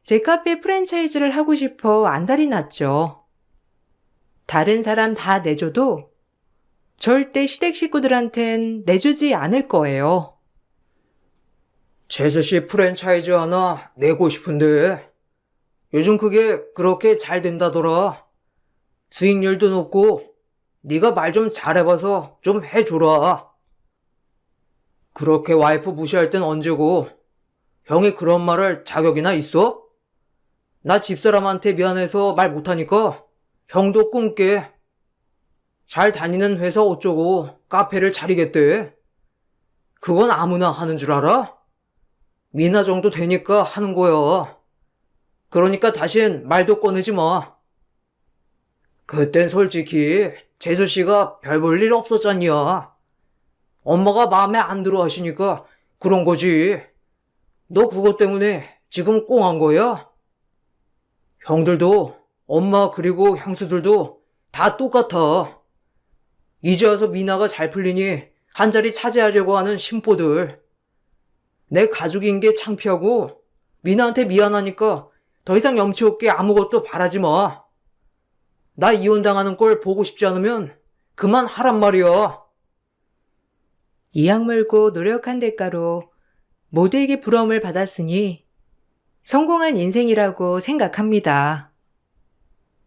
제 카페 프랜차이즈를 하고 싶어 안달이 났죠. 다른 사람 다 내줘도 절대 시댁 식구들한텐 내주지 않을 거예요. 제스씨 프랜차이즈 하나 내고 싶은데 요즘 그게 그렇게 잘 된다더라. 수익률도 높고 네가 말 좀 잘해봐서 좀 해줘라. 그렇게 와이프 무시할 땐 언제고 형이 그런 말할 자격이나 있어? 나 집사람한테 미안해서 말 못하니까 형도 꿈깨. 잘 다니는 회사 어쩌고 카페를 차리겠대. 그건 아무나 하는 줄 알아? 미나 정도 되니까 하는 거야. 그러니까 다신 말도 꺼내지 마. 그땐 솔직히 재수 씨가 별 볼 일 없었잖냐. 엄마가 마음에 안 들어 하시니까 그런 거지. 너 그것 때문에 지금 꽁한 거야? 형들도 엄마 그리고 형수들도 다 똑같아. 이제 와서 미나가 잘 풀리니 한 자리 차지하려고 하는 심보들. 내 가족인 게 창피하고 미나한테 미안하니까 더 이상 염치 없게 아무것도 바라지 마. 나 이혼당하는 걸 보고 싶지 않으면 그만하란 말이야. 이악 물고 노력한 대가로 모두에게 부러움을 받았으니 성공한 인생이라고 생각합니다.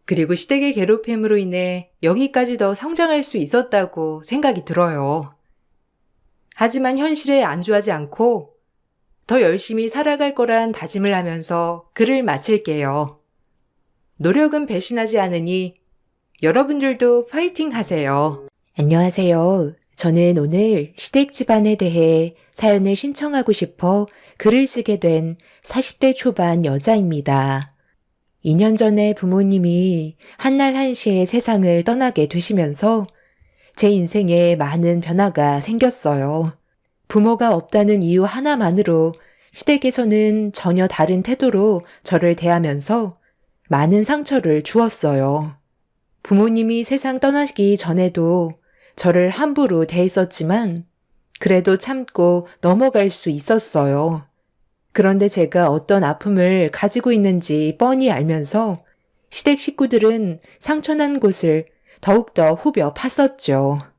그리고 시댁의 괴롭힘으로 인해 여기까지 더 성장할 수 있었다고 생각이 들어요. 하지만 현실에 안주하지 않고 더 열심히 살아갈 거란 다짐을 하면서 글을 마칠게요. 노력은 배신하지 않으니 여러분들도 파이팅 하세요. 안녕하세요. 저는 오늘 시댁 집안에 대해 사연을 신청하고 싶어 글을 쓰게 된 40대 초반 여자입니다. 2년 전에 부모님이 한날 한시에 세상을 떠나게 되시면서 제 인생에 많은 변화가 생겼어요. 부모가 없다는 이유 하나만으로 시댁에서는 전혀 다른 태도로 저를 대하면서 많은 상처를 주었어요. 부모님이 세상 떠나기 전에도 저를 함부로 대했었지만 그래도 참고 넘어갈 수 있었어요. 그런데 제가 어떤 아픔을 가지고 있는지 뻔히 알면서 시댁 식구들은 상처난 곳을 더욱더 후벼 팠었죠.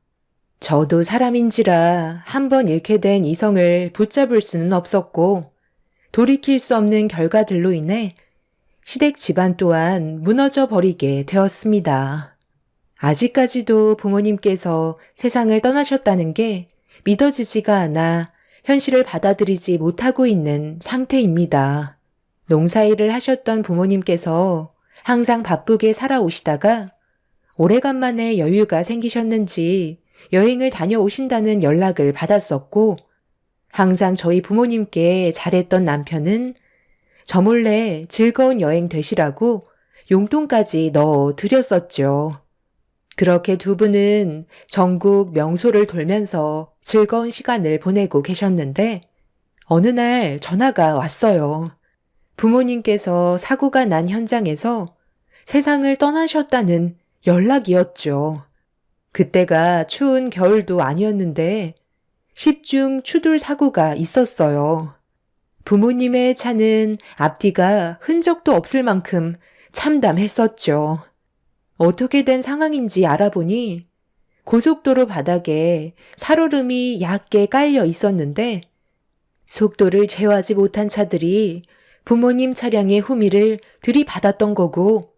저도 사람인지라 한번 잃게 된 이성을 붙잡을 수는 없었고 돌이킬 수 없는 결과들로 인해 시댁 집안 또한 무너져 버리게 되었습니다. 아직까지도 부모님께서 세상을 떠나셨다는 게 믿어지지가 않아 현실을 받아들이지 못하고 있는 상태입니다. 농사일을 하셨던 부모님께서 항상 바쁘게 살아오시다가 오래간만에 여유가 생기셨는지 여행을 다녀오신다는 연락을 받았었고 항상 저희 부모님께 잘했던 남편은 저 몰래 즐거운 여행 되시라고 용돈까지 넣어 드렸었죠. 그렇게 두 분은 전국 명소를 돌면서 즐거운 시간을 보내고 계셨는데 어느 날 전화가 왔어요. 부모님께서 사고가 난 현장에서 세상을 떠나셨다는 연락이었죠. 그때가 추운 겨울도 아니었는데 10중 추돌 사고가 있었어요. 부모님의 차는 앞뒤가 흔적도 없을 만큼 참담했었죠. 어떻게 된 상황인지 알아보니 고속도로 바닥에 살얼음이 얕게 깔려 있었는데 속도를 제어하지 못한 차들이 부모님 차량의 후미를 들이받았던 거고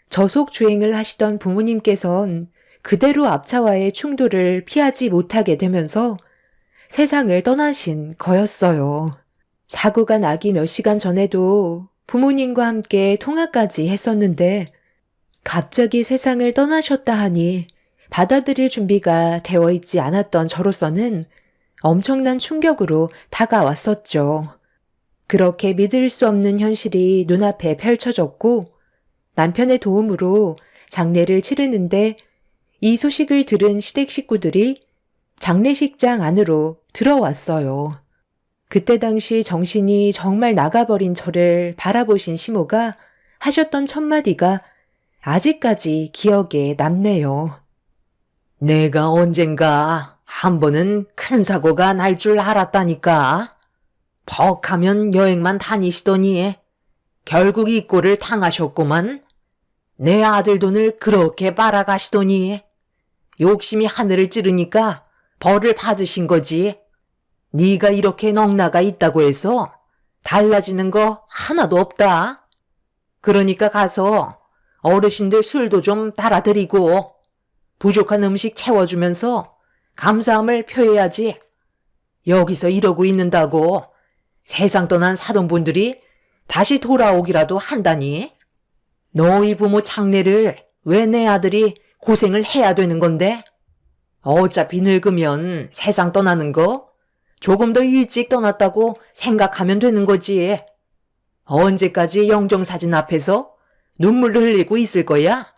저속 주행을 하시던 부모님께선 그대로 앞차와의 충돌을 피하지 못하게 되면서 세상을 떠나신 거였어요. 사고가 나기 몇 시간 전에도 부모님과 함께 통화까지 했었는데 갑자기 세상을 떠나셨다 하니 받아들일 준비가 되어 있지 않았던 저로서는 엄청난 충격으로 다가왔었죠. 그렇게 믿을 수 없는 현실이 눈앞에 펼쳐졌고 남편의 도움으로 장례를 치르는데 이 소식을 들은 시댁 식구들이 장례식장 안으로 들어왔어요. 그때 당시 정신이 정말 나가버린 저를 바라보신 시모가 하셨던 첫마디가 아직까지 기억에 남네요. 내가 언젠가 한 번은 큰 사고가 날 줄 알았다니까. 퍽하면 여행만 다니시더니 결국 이 꼴을 당하셨구만. 내 아들 돈을 그렇게 빨아가시더니 욕심이 하늘을 찌르니까 벌을 받으신 거지. 네가 이렇게 넉나가 있다고 해서 달라지는 거 하나도 없다. 그러니까 가서 어르신들 술도 좀 따라드리고 부족한 음식 채워주면서 감사함을 표해야지. 여기서 이러고 있는다고 세상 떠난 사돈분들이 다시 돌아오기라도 한다니. 너희 부모 장례를 왜 내 아들이 고생을 해야 되는 건데? 어차피 늙으면 세상 떠나는 거 조금 더 일찍 떠났다고 생각하면 되는 거지. 언제까지 영정사진 앞에서 눈물을 흘리고 있을 거야?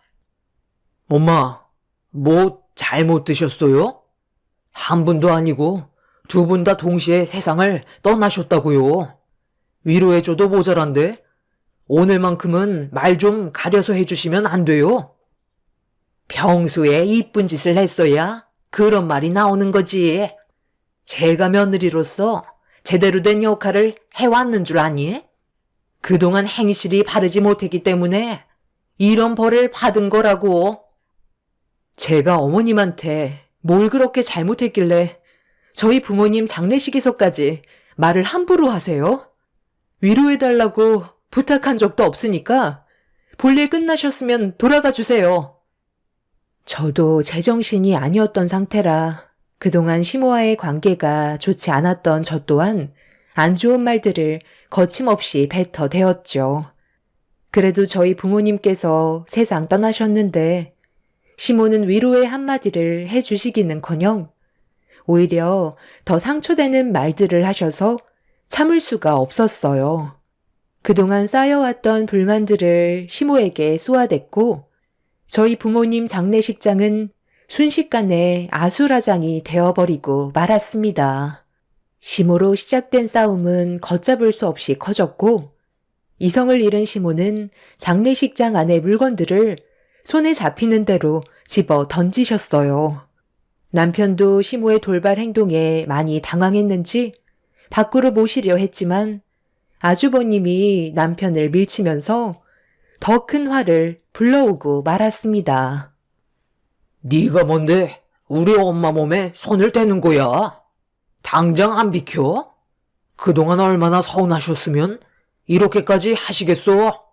엄마, 뭐 잘못 드셨어요? 한 분도 아니고 두 분 다 동시에 세상을 떠나셨다고요. 위로해줘도 모자란데 오늘만큼은 말 좀 가려서 해주시면 안 돼요? 평소에 이쁜 짓을 했어야 그런 말이 나오는 거지. 제가 며느리로서 제대로 된 역할을 해왔는 줄 아니? 그동안 행실이 바르지 못했기 때문에 이런 벌을 받은 거라고. 제가 어머님한테 뭘 그렇게 잘못했길래 저희 부모님 장례식에서까지 말을 함부로 하세요? 위로해달라고 부탁한 적도 없으니까 볼일 끝나셨으면 돌아가 주세요. 저도 제정신이 아니었던 상태라 그동안 시모와의 관계가 좋지 않았던 저 또한 안 좋은 말들을 거침없이 뱉어대었죠. 그래도 저희 부모님께서 세상 떠나셨는데 시모는 위로의 한마디를 해주시기는커녕 오히려 더 상처되는 말들을 하셔서 참을 수가 없었어요. 그동안 쌓여왔던 불만들을 시모에게 쏘아댔고 저희 부모님 장례식장은 순식간에 아수라장이 되어버리고 말았습니다. 시모로 시작된 싸움은 걷잡을 수 없이 커졌고 이성을 잃은 시모는 장례식장 안의 물건들을 손에 잡히는 대로 집어 던지셨어요. 남편도 시모의 돌발 행동에 많이 당황했는지 밖으로 모시려 했지만 아주버님이 남편을 밀치면서 더 큰 화를 불러오고 말았습니다. 네가 뭔데 우리 엄마 몸에 손을 대는 거야? 당장 안 비켜? 그동안 얼마나 서운하셨으면 이렇게까지 하시겠어?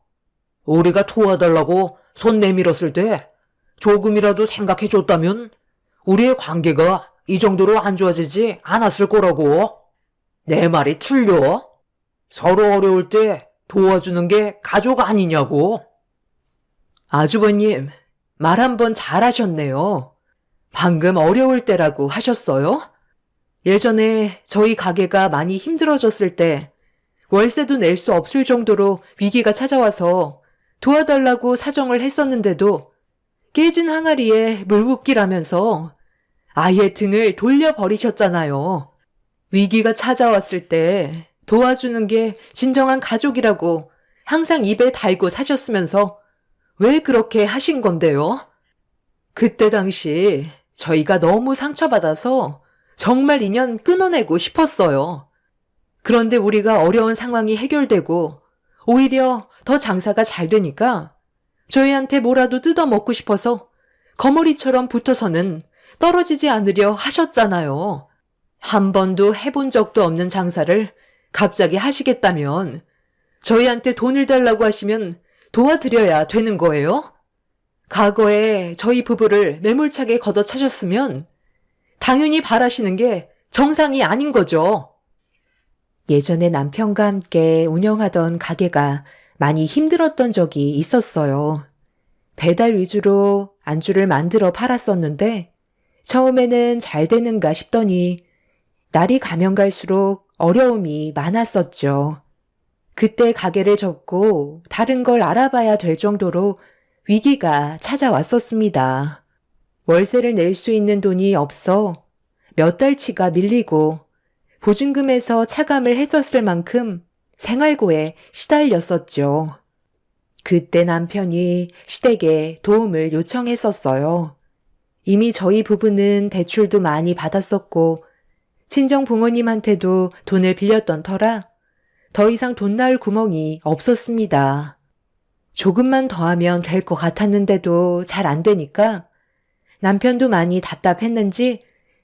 우리가 도와달라고 손 내밀었을 때 조금이라도 생각해줬다면 우리의 관계가 이 정도로 안 좋아지지 않았을 거라고. 내 말이 틀려? 서로 어려울 때 도와주는 게 가족 아니냐고. 아주버님, 말 한번 잘하셨네요. 방금 어려울 때라고 하셨어요? 예전에 저희 가게가 많이 힘들어졌을 때 월세도 낼 수 없을 정도로 위기가 찾아와서 도와달라고 사정을 했었는데도 깨진 항아리에 물 붓기라면서 아예 등을 돌려버리셨잖아요. 위기가 찾아왔을 때 도와주는 게 진정한 가족이라고 항상 입에 달고 사셨으면서 왜 그렇게 하신 건데요? 그때 당시 저희가 너무 상처받아서 정말 인연 끊어내고 싶었어요. 그런데 우리가 어려운 상황이 해결되고 오히려 더 장사가 잘 되니까 저희한테 뭐라도 뜯어먹고 싶어서 거머리처럼 붙어서는 떨어지지 않으려 하셨잖아요. 한 번도 해본 적도 없는 장사를 갑자기 하시겠다면 저희한테 돈을 달라고 하시면 도와드려야 되는 거예요? 과거에 저희 부부를 매몰차게 걷어차셨으면 당연히 바라시는 게 정상이 아닌 거죠. 예전에 남편과 함께 운영하던 가게가 많이 힘들었던 적이 있었어요. 배달 위주로 안주를 만들어 팔았었는데 처음에는 잘 되는가 싶더니 날이 가면 갈수록 어려움이 많았었죠. 그때 가게를 접고 다른 걸 알아봐야 될 정도로 위기가 찾아왔었습니다. 월세를 낼 수 있는 돈이 없어 몇 달치가 밀리고 보증금에서 차감을 했었을 만큼 생활고에 시달렸었죠. 그때 남편이 시댁에 도움을 요청했었어요. 이미 저희 부부는 대출도 많이 받았었고 친정 부모님한테도 돈을 빌렸던 터라 더 이상 돈 나올 구멍이 없었습니다. 조금만 더 하면 될 것 같았는데도 잘 안 되니까 남편도 많이 답답했는지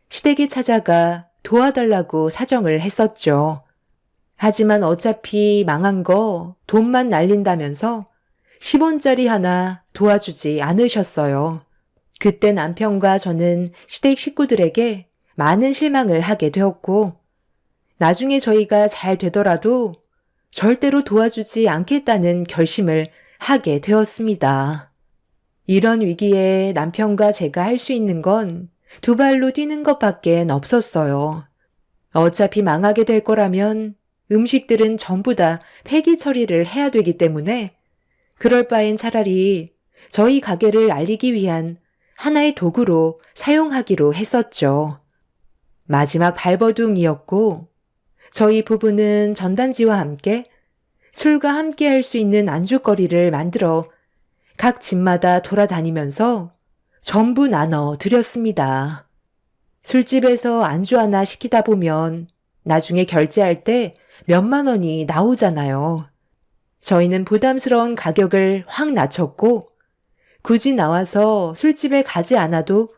시댁에 찾아가 도와달라고 사정을 했었죠. 하지만 어차피 망한 거 돈만 날린다면서 10원짜리 하나 도와주지 않으셨어요. 그때 남편과 저는 시댁 식구들에게 많은 실망을 하게 되었고 나중에 저희가 잘 되더라도 절대로 도와주지 않겠다는 결심을 하게 되었습니다. 이런 위기에 남편과 제가 할 수 있는 건 두 발로 뛰는 것밖엔 없었어요. 어차피 망하게 될 거라면 음식들은 전부 다 폐기 처리를 해야 되기 때문에 그럴 바엔 차라리 저희 가게를 알리기 위한 하나의 도구로 사용하기로 했었죠. 마지막 발버둥이었고 저희 부부는 전단지와 함께 술과 함께 할 수 있는 안주거리를 만들어 각 집마다 돌아다니면서 전부 나눠 드렸습니다. 술집에서 안주 하나 시키다 보면 나중에 결제할 때 몇만 원이 나오잖아요. 저희는 부담스러운 가격을 확 낮췄고 굳이 나와서 술집에 가지 않아도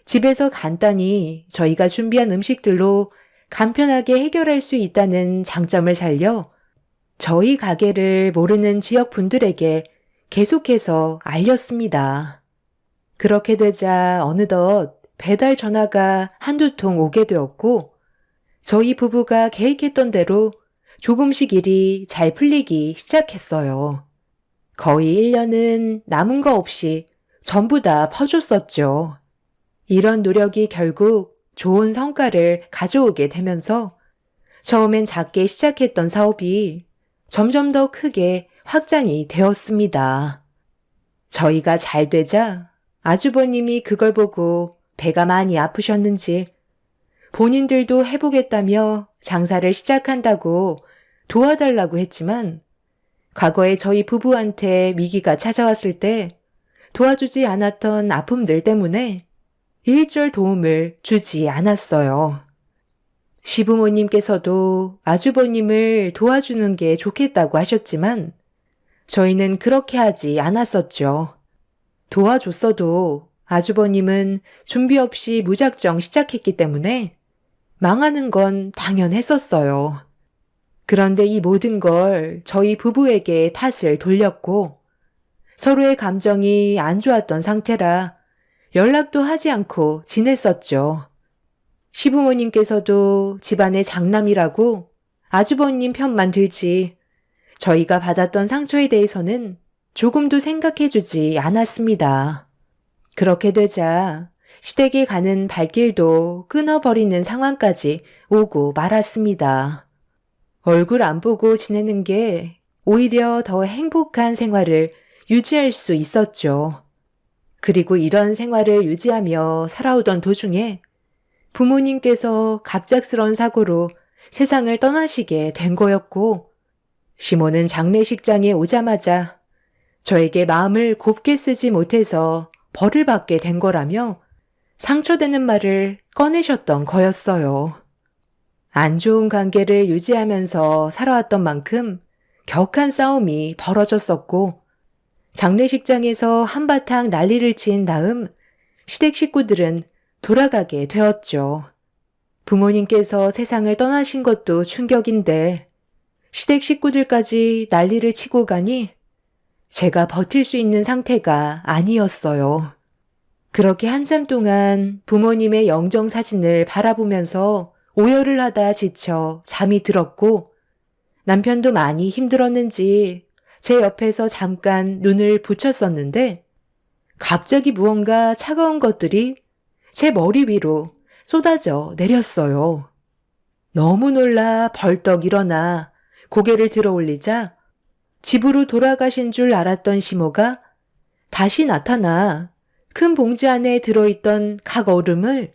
집에서 간단히 저희가 준비한 음식들로 간편하게 해결할 수 있다는 장점을 살려 저희 가게를 모르는 지역 분들에게 계속해서 알렸습니다. 그렇게 되자 어느덧 배달 전화가 한두 통 오게 되었고 저희 부부가 계획했던 대로 조금씩 일이 잘 풀리기 시작했어요. 거의 1년은 남은 거 없이 전부 다 퍼줬었죠. 이런 노력이 결국 좋은 성과를 가져오게 되면서 처음엔 작게 시작했던 사업이 점점 더 크게 확장이 되었습니다. 저희가 잘 되자 아주버님이 그걸 보고 배가 많이 아프셨는지 본인들도 해보겠다며 장사를 시작한다고 도와달라고 했지만 과거에 저희 부부한테 위기가 찾아왔을 때 도와주지 않았던 아픔들 때문에 일절 도움을 주지 않았어요. 시부모님께서도 아주버님을 도와주는 게 좋겠다고 하셨지만 저희는 그렇게 하지 않았었죠. 도와줬어도 아주버님은 준비 없이 무작정 시작했기 때문에 망하는 건 당연했었어요. 그런데 이 모든 걸 저희 부부에게 탓을 돌렸고 서로의 감정이 안 좋았던 상태라 연락도 하지 않고 지냈었죠. 시부모님께서도 집안의 장남이라고 아주버님 편만 들지 저희가 받았던 상처에 대해서는 조금도 생각해주지 않았습니다. 그렇게 되자 시댁에 가는 발길도 끊어버리는 상황까지 오고 말았습니다. 얼굴 안 보고 지내는 게 오히려 더 행복한 생활을 유지할 수 있었죠. 그리고 이런 생활을 유지하며 살아오던 도중에 부모님께서 갑작스런 사고로 세상을 떠나시게 된 거였고 시모는 장례식장에 오자마자 저에게 마음을 곱게 쓰지 못해서 벌을 받게 된 거라며 상처되는 말을 꺼내셨던 거였어요. 안 좋은 관계를 유지하면서 살아왔던 만큼 격한 싸움이 벌어졌었고 장례식장에서 한바탕 난리를 친 다음 시댁 식구들은 돌아가게 되었죠. 부모님께서 세상을 떠나신 것도 충격인데 시댁 식구들까지 난리를 치고 가니 제가 버틸 수 있는 상태가 아니었어요. 그렇게 한참 동안 부모님의 영정 사진을 바라보면서 오열을 하다 지쳐 잠이 들었고 남편도 많이 힘들었는지 제 옆에서 잠깐 눈을 붙였었는데 갑자기 무언가 차가운 것들이 제 머리 위로 쏟아져 내렸어요. 너무 놀라 벌떡 일어나 고개를 들어 올리자 집으로 돌아가신 줄 알았던 시모가 다시 나타나 큰 봉지 안에 들어있던 각 얼음을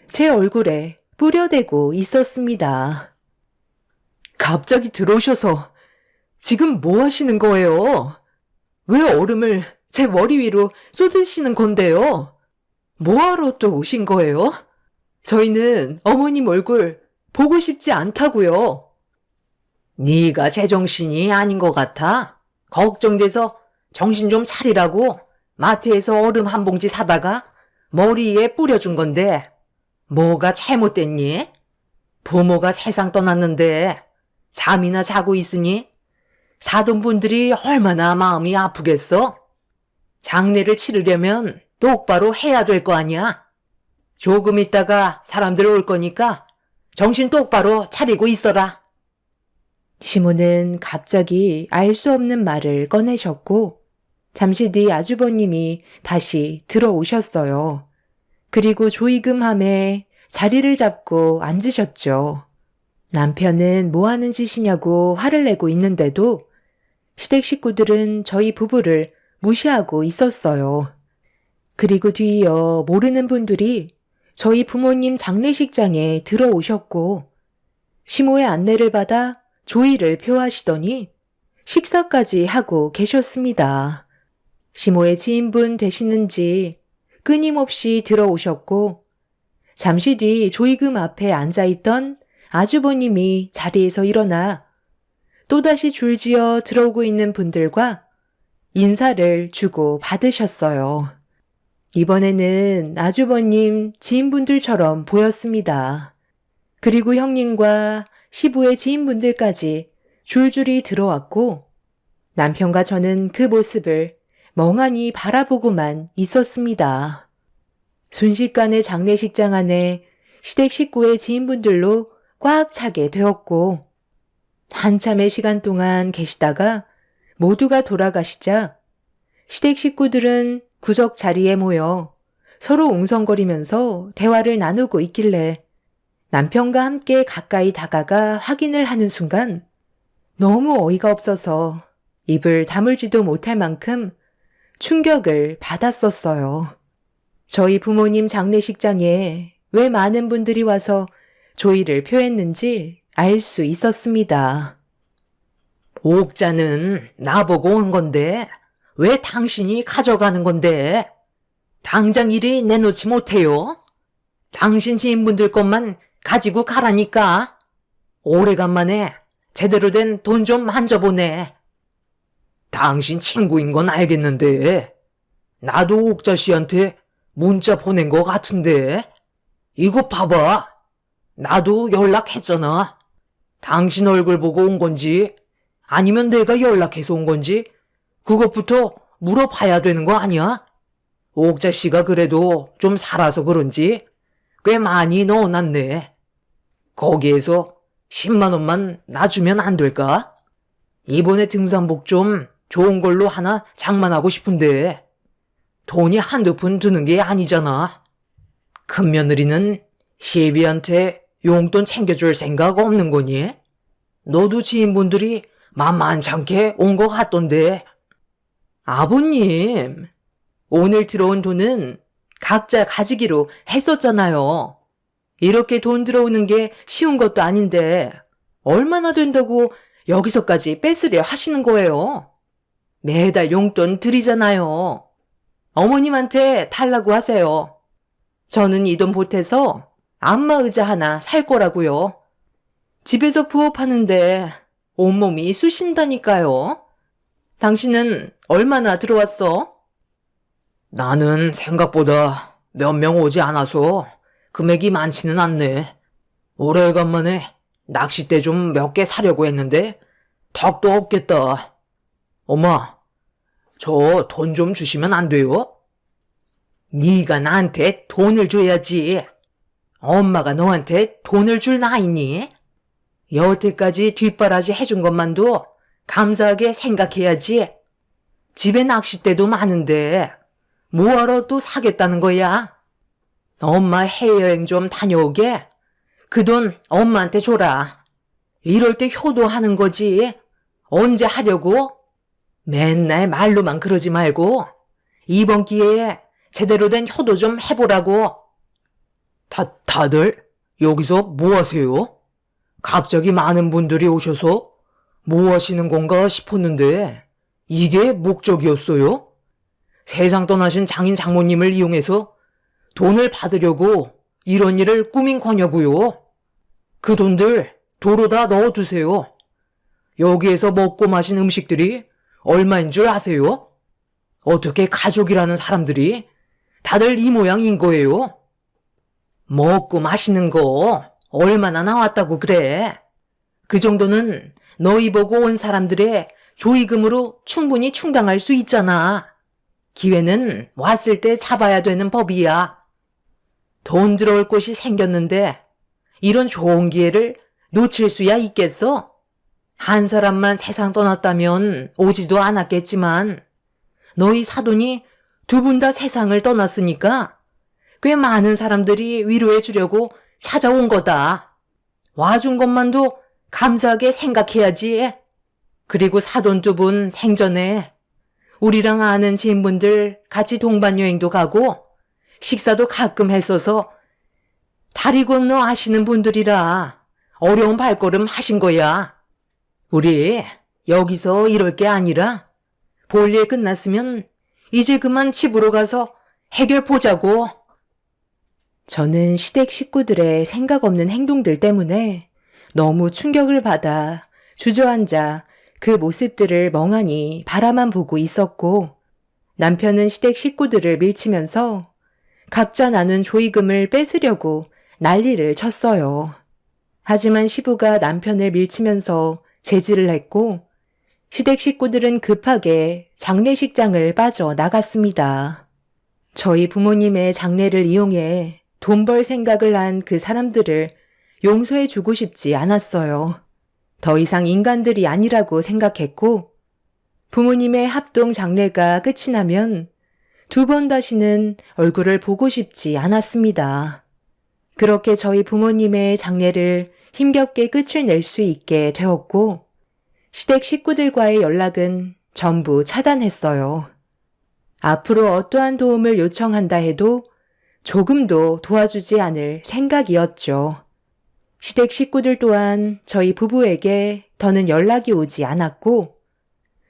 제 얼굴에 뿌려대고 있었습니다. 갑자기 들어오셔서 지금 뭐 하시는 거예요? 왜 얼음을 제 머리 위로 쏟으시는 건데요? 뭐하러 또 오신 거예요? 저희는 어머님 얼굴 보고 싶지 않다고요. 네가 제정신이 아닌 것 같아. 걱정돼서 정신 좀 차리라고 마트에서 얼음 한 봉지 사다가 머리에 뿌려준 건데 뭐가 잘못됐니? 부모가 세상 떠났는데 잠이나 자고 있으니 사돈 분들이 얼마나 마음이 아프겠어? 장례를 치르려면 똑바로 해야 될 거 아니야? 조금 있다가 사람들 올 거니까 정신 똑바로 차리고 있어라. 시모는 갑자기 알 수 없는 말을 꺼내셨고 잠시 뒤 아주버님이 다시 들어오셨어요. 그리고 조이금함에 자리를 잡고 앉으셨죠. 남편은 뭐 하는 짓이냐고 화를 내고 있는데도 시댁 식구들은 저희 부부를 무시하고 있었어요. 그리고 뒤이어 모르는 분들이 저희 부모님 장례식장에 들어오셨고 시모의 안내를 받아 조의를 표하시더니 식사까지 하고 계셨습니다. 시모의 지인분 되시는지 끊임없이 들어오셨고 잠시 뒤 조이금 앞에 앉아있던 아주버님이 자리에서 일어나 또다시 줄지어 들어오고 있는 분들과 인사를 주고 받으셨어요. 이번에는 아주버님 지인분들처럼 보였습니다. 그리고 형님과 시부의 지인분들까지 줄줄이 들어왔고 남편과 저는 그 모습을 멍하니 바라보고만 있었습니다. 순식간에 장례식장 안에 시댁 식구의 지인분들로 꽉 차게 되었고 한참의 시간 동안 계시다가 모두가 돌아가시자 시댁 식구들은 구석 자리에 모여 서로 웅성거리면서 대화를 나누고 있길래 남편과 함께 가까이 다가가 확인을 하는 순간 너무 어이가 없어서 입을 다물지도 못할 만큼 충격을 받았었어요. 저희 부모님 장례식장에 왜 많은 분들이 와서 조의를 표했는지 알 수 있었습니다. 옥자는 나보고 온 건데 왜 당신이 가져가는 건데? 당장 이리 내놓지 못해요? 당신 지인분들 것만 가지고 가라니까. 오래간만에 제대로 된 돈 좀 만져보네. 당신 친구인 건 알겠는데 나도 옥자 씨한테 문자 보낸 거 같은데 이거 봐봐. 나도 연락했잖아. 당신 얼굴 보고 온 건지 아니면 내가 연락해서 온 건지 그것부터 물어봐야 되는 거 아니야? 옥자 씨가 그래도 좀 살아서 그런지 꽤 많이 넣어놨네. 거기에서 10만 원만 놔주면 안 될까? 이번에 등산복 좀 좋은 걸로 하나 장만하고 싶은데 돈이 한두 푼 드는 게 아니잖아. 큰며느리는 시애비한테 용돈 챙겨줄 생각 없는 거니? 너도 지인분들이 만만찮게 온 것 같던데. 아버님, 오늘 들어온 돈은 각자 가지기로 했었잖아요. 이렇게 돈 들어오는 게 쉬운 것도 아닌데 얼마나 된다고 여기서까지 뺏으려 하시는 거예요. 매달 용돈 드리잖아요. 어머님한테 달라고 하세요. 저는 이 돈 보태서 안마 의자 하나 살 거라고요. 집에서 부업하는데 온몸이 쑤신다니까요. 당신은 얼마나 들어왔어? 나는 생각보다 몇 명 오지 않아서 금액이 많지는 않네. 오래간만에 낚싯대 좀 몇 개 사려고 했는데 턱도 없겠다. 엄마, 저 돈 좀 주시면 안 돼요? 네가 나한테 돈을 줘야지. 엄마가 너한테 돈을 줄 나이니? 여태까지 뒷바라지 해준 것만도 감사하게 생각해야지. 집에 낚싯대도 많은데 뭐하러 또 사겠다는 거야? 엄마 해외여행 좀 다녀오게. 그 돈 엄마한테 줘라. 이럴 때 효도하는 거지. 언제 하려고? 맨날 말로만 그러지 말고 이번 기회에 제대로 된 효도 좀 해보라고. 다들 여기서 뭐 하세요? 갑자기 많은 분들이 오셔서 뭐 하시는 건가 싶었는데 이게 목적이었어요? 세상 떠나신 장인 장모님을 이용해서 돈을 받으려고 이런 일을 꾸민 거냐고요. 그 돈들 도로다 넣어두세요. 여기에서 먹고 마신 음식들이 얼마인 줄 아세요? 어떻게 가족이라는 사람들이 다들 이 모양인 거예요? 먹고 마시는 거 얼마나 나왔다고 그래? 그 정도는 너희 보고 온 사람들의 조의금으로 충분히 충당할 수 있잖아. 기회는 왔을 때 잡아야 되는 법이야. 돈 들어올 곳이 생겼는데 이런 좋은 기회를 놓칠 수야 있겠어? 한 사람만 세상 떠났다면 오지도 않았겠지만 너희 사돈이 두 분 다 세상을 떠났으니까 꽤 많은 사람들이 위로해 주려고 찾아온 거다. 와준 것만도 감사하게 생각해야지. 그리고 사돈 두 분 생전에 우리랑 아는 지인분들 같이 동반여행도 가고 식사도 가끔 했어서 다리 건너 아시는 분들이라 어려운 발걸음 하신 거야. 우리 여기서 이럴 게 아니라 볼일 끝났으면 이제 그만 집으로 가서 해결 보자고. 저는 시댁 식구들의 생각 없는 행동들 때문에 너무 충격을 받아 주저앉아 그 모습들을 멍하니 바라만 보고 있었고, 남편은 시댁 식구들을 밀치면서 각자 나눈 조의금을 뺏으려고 난리를 쳤어요. 하지만 시부가 남편을 밀치면서 제지를 했고, 시댁 식구들은 급하게 장례식장을 빠져나갔습니다. 저희 부모님의 장례를 이용해 돈 벌 생각을 한 그 사람들을 용서해 주고 싶지 않았어요. 더 이상 인간들이 아니라고 생각했고, 부모님의 합동 장례가 끝이 나면 두 번 다시는 얼굴을 보고 싶지 않았습니다. 그렇게 저희 부모님의 장례를 힘겹게 끝을 낼 수 있게 되었고, 시댁 식구들과의 연락은 전부 차단했어요. 앞으로 어떠한 도움을 요청한다 해도 조금도 도와주지 않을 생각이었죠. 시댁 식구들 또한 저희 부부에게 더는 연락이 오지 않았고,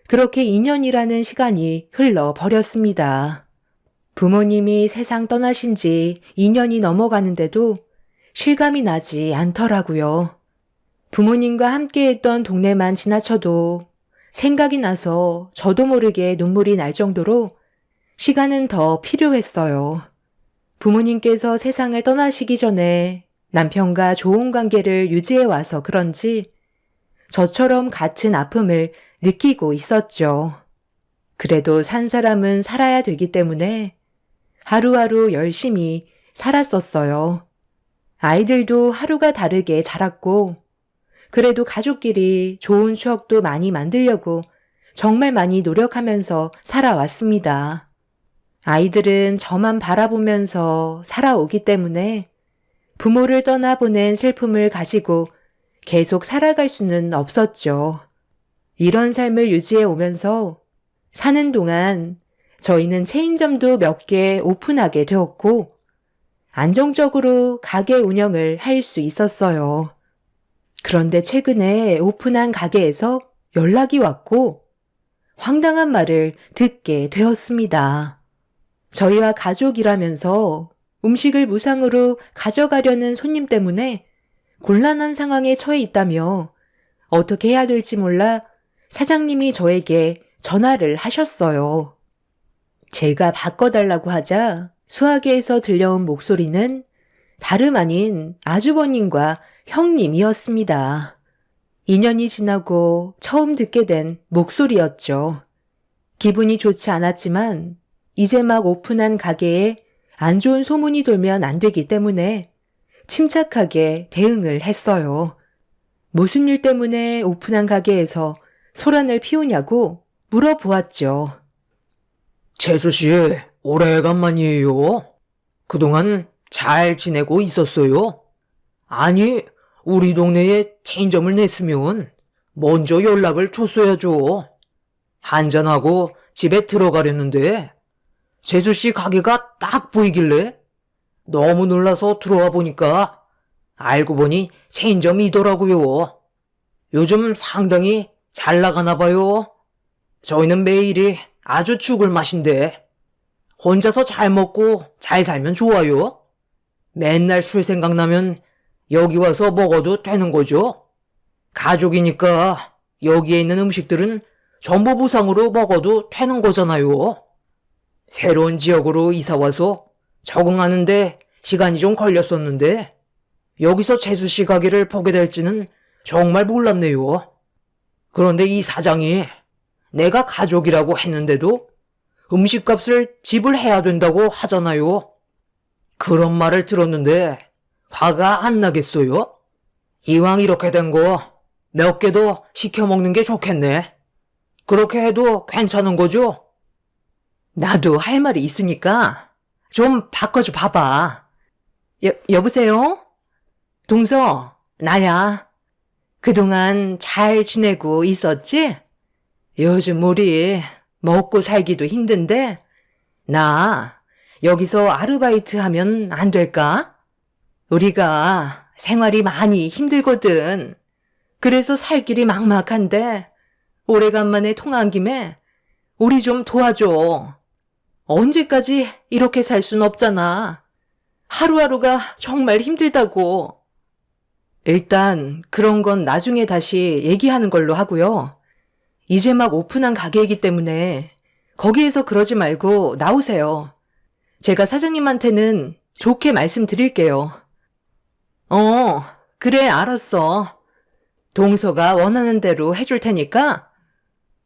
그렇게 2년이라는 시간이 흘러버렸습니다. 부모님이 세상 떠나신 지 2년이 넘어가는데도 실감이 나지 않더라고요. 부모님과 함께했던 동네만 지나쳐도 생각이 나서 저도 모르게 눈물이 날 정도로 시간은 더 필요했어요. 부모님께서 세상을 떠나시기 전에 남편과 좋은 관계를 유지해와서 그런지 저처럼 같은 아픔을 느끼고 있었죠. 그래도 산 사람은 살아야 되기 때문에 하루하루 열심히 살았었어요. 아이들도 하루가 다르게 자랐고, 그래도 가족끼리 좋은 추억도 많이 만들려고 정말 많이 노력하면서 살아왔습니다. 아이들은 저만 바라보면서 살아오기 때문에 부모를 떠나보낸 슬픔을 가지고 계속 살아갈 수는 없었죠. 이런 삶을 유지해 오면서 사는 동안 저희는 체인점도 몇 개 오픈하게 되었고, 안정적으로 가게 운영을 할 수 있었어요. 그런데 최근에 오픈한 가게에서 연락이 왔고 황당한 말을 듣게 되었습니다. 저희와 가족이라면서 음식을 무상으로 가져가려는 손님 때문에 곤란한 상황에 처해 있다며 어떻게 해야 될지 몰라 사장님이 저에게 전화를 하셨어요. 제가 바꿔달라고 하자 수화기에서 들려온 목소리는 다름 아닌 아주버님과 형님이었습니다. 2년이 지나고 처음 듣게 된 목소리였죠. 기분이 좋지 않았지만 이제 막 오픈한 가게에 안 좋은 소문이 돌면 안 되기 때문에 침착하게 대응을 했어요. 무슨 일 때문에 오픈한 가게에서 소란을 피우냐고 물어보았죠. 재수 씨, 오래간만이에요. 그동안 잘 지내고 있었어요? 아니, 우리 동네에 체인점을 냈으면 먼저 연락을 줬어야죠. 한잔하고 집에 들어가려는데 재수 씨 가게가 딱 보이길래 너무 놀라서 들어와 보니까 알고 보니 체인점이더라고요. 요즘 상당히 잘 나가나 봐요. 저희는 매일이 아주 죽을 맛인데 혼자서 잘 먹고 잘 살면 좋아요. 맨날 술 생각나면 여기 와서 먹어도 되는 거죠. 가족이니까 여기에 있는 음식들은 전부 무상으로 먹어도 되는 거잖아요. 새로운 지역으로 이사와서 적응하는데 시간이 좀 걸렸었는데 여기서 재수씨 가게를 보게 될지는 정말 몰랐네요. 그런데 이 사장이 내가 가족이라고 했는데도 음식값을 지불해야 된다고 하잖아요. 그런 말을 들었는데 화가 안 나겠어요? 이왕 이렇게 된 거 몇 개 더 시켜 먹는 게 좋겠네. 그렇게 해도 괜찮은 거죠? 나도 할 말이 있으니까 좀 바꿔줘 봐봐. 여보세요? 동서, 나야. 그동안 잘 지내고 있었지? 요즘 우리 먹고 살기도 힘든데, 나 여기서 아르바이트 하면 안 될까? 우리가 생활이 많이 힘들거든. 그래서 살 길이 막막한데, 오래간만에 통화한 김에 우리 좀 도와줘. 언제까지 이렇게 살 순 없잖아. 하루하루가 정말 힘들다고. 일단 그런 건 나중에 다시 얘기하는 걸로 하고요. 이제 막 오픈한 가게이기 때문에 거기에서 그러지 말고 나오세요. 제가 사장님한테는 좋게 말씀드릴게요. 그래, 알았어. 동서가 원하는 대로 해줄 테니까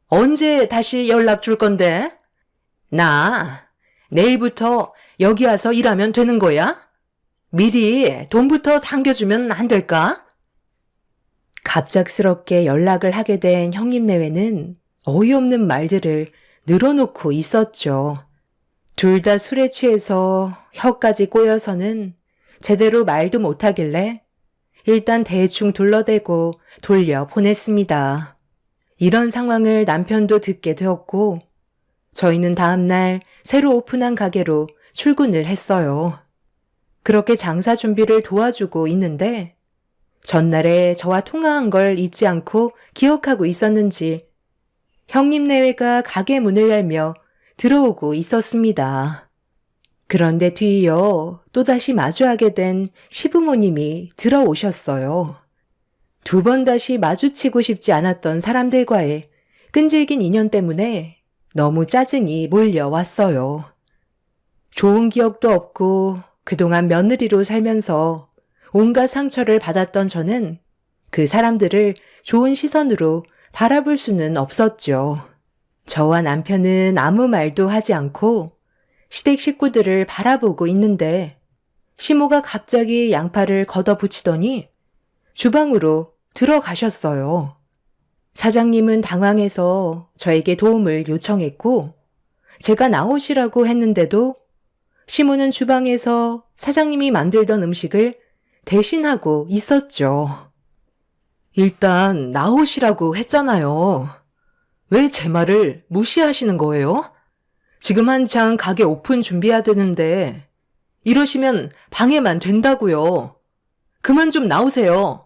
언제 다시 연락 줄 건데? 나 내일부터 여기 와서 일하면 되는 거야? 미리 돈부터 당겨주면 안 될까? 갑작스럽게 연락을 하게 된 형님 내외는 어이없는 말들을 늘어놓고 있었죠. 둘 다 술에 취해서 혀까지 꼬여서는 제대로 말도 못하길래 일단 대충 둘러대고 돌려 보냈습니다. 이런 상황을 남편도 듣게 되었고 저희는 다음날 새로 오픈한 가게로 출근을 했어요. 그렇게 장사 준비를 도와주고 있는데 전날에 저와 통화한 걸 잊지 않고 기억하고 있었는지 형님 내외가 가게 문을 열며 들어오고 있었습니다. 그런데 뒤이어 또다시 마주하게 된 시부모님이 들어오셨어요. 두 번 다시 마주치고 싶지 않았던 사람들과의 끈질긴 인연 때문에 너무 짜증이 몰려왔어요. 좋은 기억도 없고 그동안 며느리로 살면서 온갖 상처를 받았던 저는 그 사람들을 좋은 시선으로 바라볼 수는 없었죠. 저와 남편은 아무 말도 하지 않고 시댁 식구들을 바라보고 있는데 시모가 갑자기 양팔을 걷어붙이더니 주방으로 들어가셨어요. 사장님은 당황해서 저에게 도움을 요청했고 제가 나오시라고 했는데도 시모는 주방에서 사장님이 만들던 음식을 대신하고 있었죠. 일단 나오시라고 했잖아요. 왜 제 말을 무시하시는 거예요? 지금 한창 가게 오픈 준비해야 되는데 이러시면 방해만 된다고요. 그만 좀 나오세요.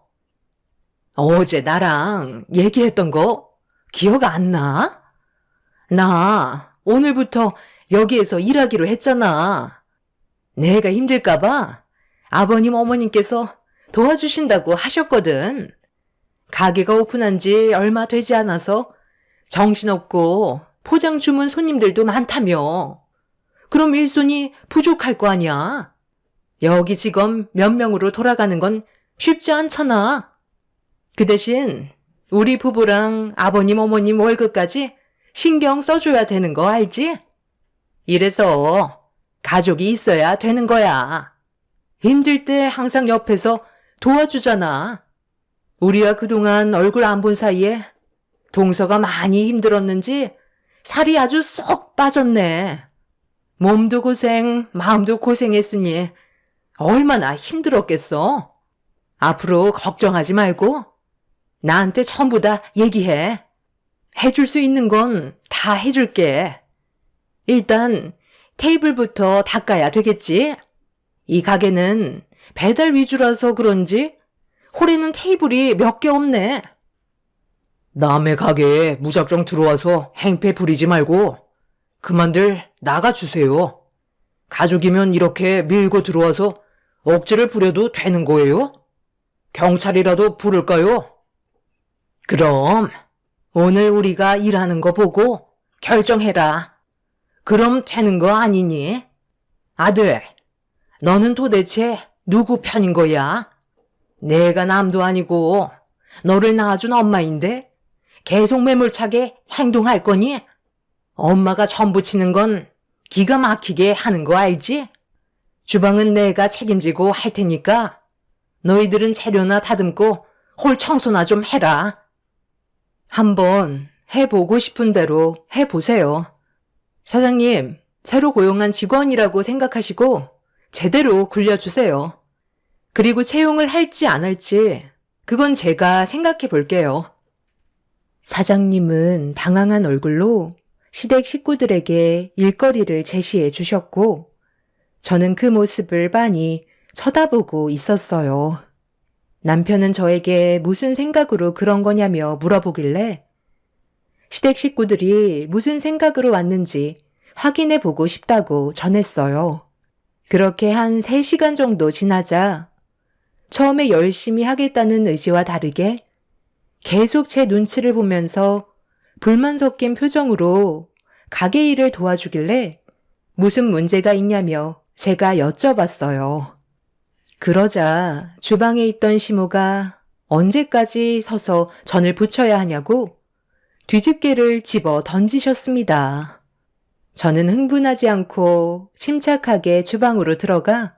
어제 나랑 얘기했던 거 기억 안 나? 나 오늘부터 여기에서 일하기로 했잖아. 내가 힘들까봐 아버님 어머님께서 도와주신다고 하셨거든. 가게가 오픈한 지 얼마 되지 않아서 정신없고 포장 주문 손님들도 많다며. 그럼 일손이 부족할 거 아니야. 여기 직원 몇 명으로 돌아가는 건 쉽지 않잖아. 그 대신 우리 부부랑 아버님 어머님 월급까지 신경 써줘야 되는 거 알지? 이래서 가족이 있어야 되는 거야. 힘들 때 항상 옆에서 도와주잖아. 우리가 그동안 얼굴 안 본 사이에 동서가 많이 힘들었는지 살이 아주 쏙 빠졌네. 몸도 고생, 마음도 고생했으니 얼마나 힘들었겠어. 앞으로 걱정하지 말고 나한테 전부 다 얘기해. 해줄 수 있는 건 다 해줄게. 일단 테이블부터 닦아야 되겠지? 이 가게는 배달 위주라서 그런지 홀에는 테이블이 몇 개 없네. 남의 가게에 무작정 들어와서 행패 부리지 말고 그만들 나가주세요. 가족이면 이렇게 밀고 들어와서 억지를 부려도 되는 거예요? 경찰이라도 부를까요? 그럼 오늘 우리가 일하는 거 보고 결정해라. 그럼 되는 거 아니니? 아들, 너는 도대체 누구 편인 거야? 내가 남도 아니고 너를 낳아준 엄마인데 계속 매몰차게 행동할 거니? 엄마가 전부 치는 건 기가 막히게 하는 거 알지? 주방은 내가 책임지고 할 테니까 너희들은 재료나 다듬고 홀 청소나 좀 해라. 한번 해보고 싶은 대로 해보세요. 사장님, 새로 고용한 직원이라고 생각하시고 제대로 굴려주세요. 그리고 채용을 할지 안 할지 그건 제가 생각해 볼게요. 사장님은 당황한 얼굴로 시댁 식구들에게 일거리를 제시해 주셨고 저는 그 모습을 빤히 쳐다보고 있었어요. 남편은 저에게 무슨 생각으로 그런 거냐며 물어보길래 시댁 식구들이 무슨 생각으로 왔는지 확인해 보고 싶다고 전했어요. 그렇게 한 3시간 정도 지나자 처음에 열심히 하겠다는 의지와 다르게 계속 제 눈치를 보면서 불만 섞인 표정으로 가게 일을 도와주길래 무슨 문제가 있냐며 제가 여쭤봤어요. 그러자 주방에 있던 시모가 언제까지 서서 전을 부쳐야 하냐고 뒤집개를 집어 던지셨습니다. 저는 흥분하지 않고 침착하게 주방으로 들어가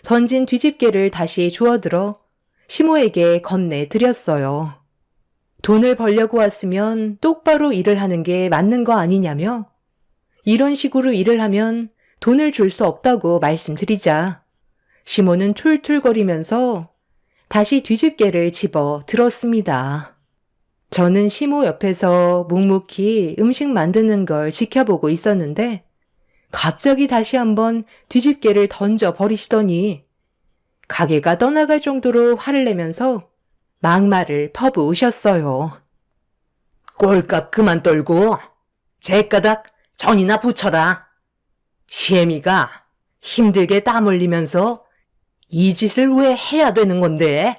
던진 뒤집개를 다시 주워들어 시모에게 건네드렸어요. 돈을 벌려고 왔으면 똑바로 일을 하는 게 맞는 거 아니냐며 이런 식으로 일을 하면 돈을 줄 수 없다고 말씀드리자 시모는 툴툴거리면서 다시 뒤집개를 집어 들었습니다. 저는 시모 옆에서 묵묵히 음식 만드는 걸 지켜보고 있었는데 갑자기 다시 한번 뒤집개를 던져 버리시더니 가게가 떠나갈 정도로 화를 내면서 막말을 퍼부으셨어요. 꼴값 그만 떨고 제가닥 전이나 붙여라. 시애미가 힘들게 땀 흘리면서 이 짓을 왜 해야 되는 건데?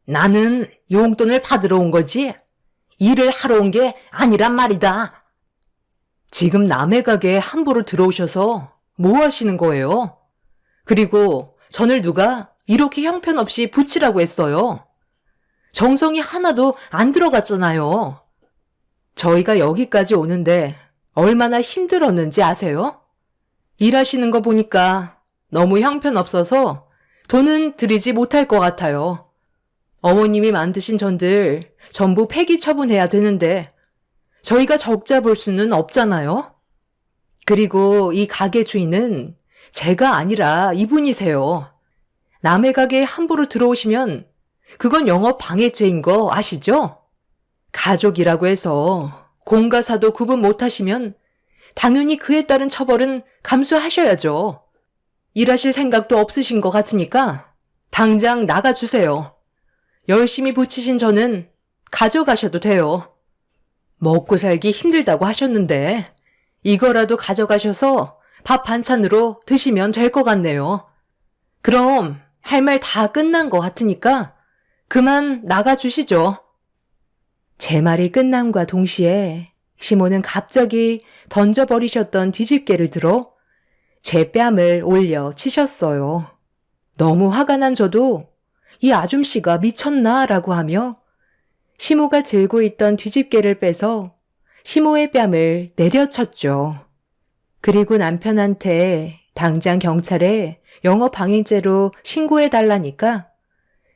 나는 용돈을 받으러 온 거지 일을 하러 온 게 아니란 말이다. 지금 남의 가게에 함부로 들어오셔서 뭐 하시는 거예요? 그리고 전을 누가 이렇게 형편없이 붙이라고 했어요. 정성이 하나도 안 들어갔잖아요. 저희가 여기까지 오는데 얼마나 힘들었는지 아세요? 일하시는 거 보니까 너무 형편없어서 돈은 드리지 못할 것 같아요. 어머님이 만드신 전들 전부 폐기 처분해야 되는데 저희가 적자 볼 수는 없잖아요. 그리고 이 가게 주인은 제가 아니라 이분이세요. 남의 가게에 함부로 들어오시면 그건 영업 방해죄인 거 아시죠? 가족이라고 해서 공과 사도 구분 못하시면 당연히 그에 따른 처벌은 감수하셔야죠. 일하실 생각도 없으신 것 같으니까 당장 나가주세요. 열심히 붙이신 저는 가져가셔도 돼요. 먹고 살기 힘들다고 하셨는데 이거라도 가져가셔서 밥 반찬으로 드시면 될 것 같네요. 그럼 할 말 다 끝난 것 같으니까 그만 나가주시죠. 제 말이 끝남과 동시에 시모는 갑자기 던져버리셨던 뒤집개를 들어 제 뺨을 올려 치셨어요. 너무 화가 난 저도 이 아줌씨가 미쳤나 라고 하며 시모가 들고 있던 뒤집개를 빼서 시모의 뺨을 내려쳤죠. 그리고 남편한테 당장 경찰에 영업방해죄로 신고해달라니까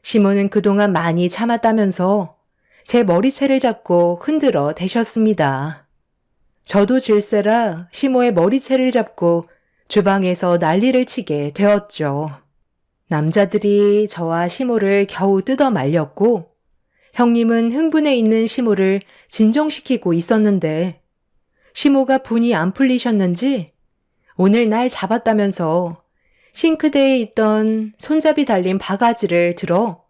시모는 그동안 많이 참았다면서 제 머리채를 잡고 흔들어 대셨습니다. 저도 질세라 시모의 머리채를 잡고 주방에서 난리를 치게 되었죠. 남자들이 저와 시모를 겨우 뜯어 말렸고 형님은 흥분해 있는 시모를 진정시키고 있었는데 시모가 분이 안 풀리셨는지 오늘 날 잡았다면서 싱크대에 있던 손잡이 달린 바가지를 들어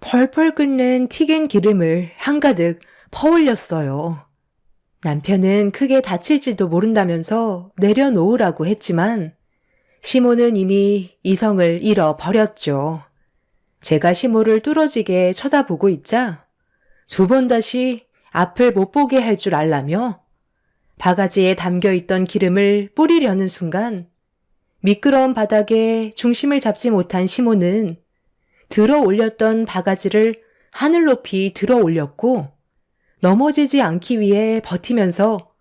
펄펄 끓는 튀긴 기름을 한가득 퍼올렸어요. 남편은 크게 다칠지도 모른다면서 내려놓으라고 했지만 시모는 이미 이성을 잃어버렸죠. 제가 시모를 뚫어지게 쳐다보고 있자 2번 다시 앞을 못 보게 할 줄 알라며 바가지에 담겨있던 기름을 뿌리려는 순간 미끄러운 바닥에 중심을 잡지 못한 시모는 들어 올렸던 바가지를 하늘 높이 들어 올렸고 넘어지지 않기 위해 버티면서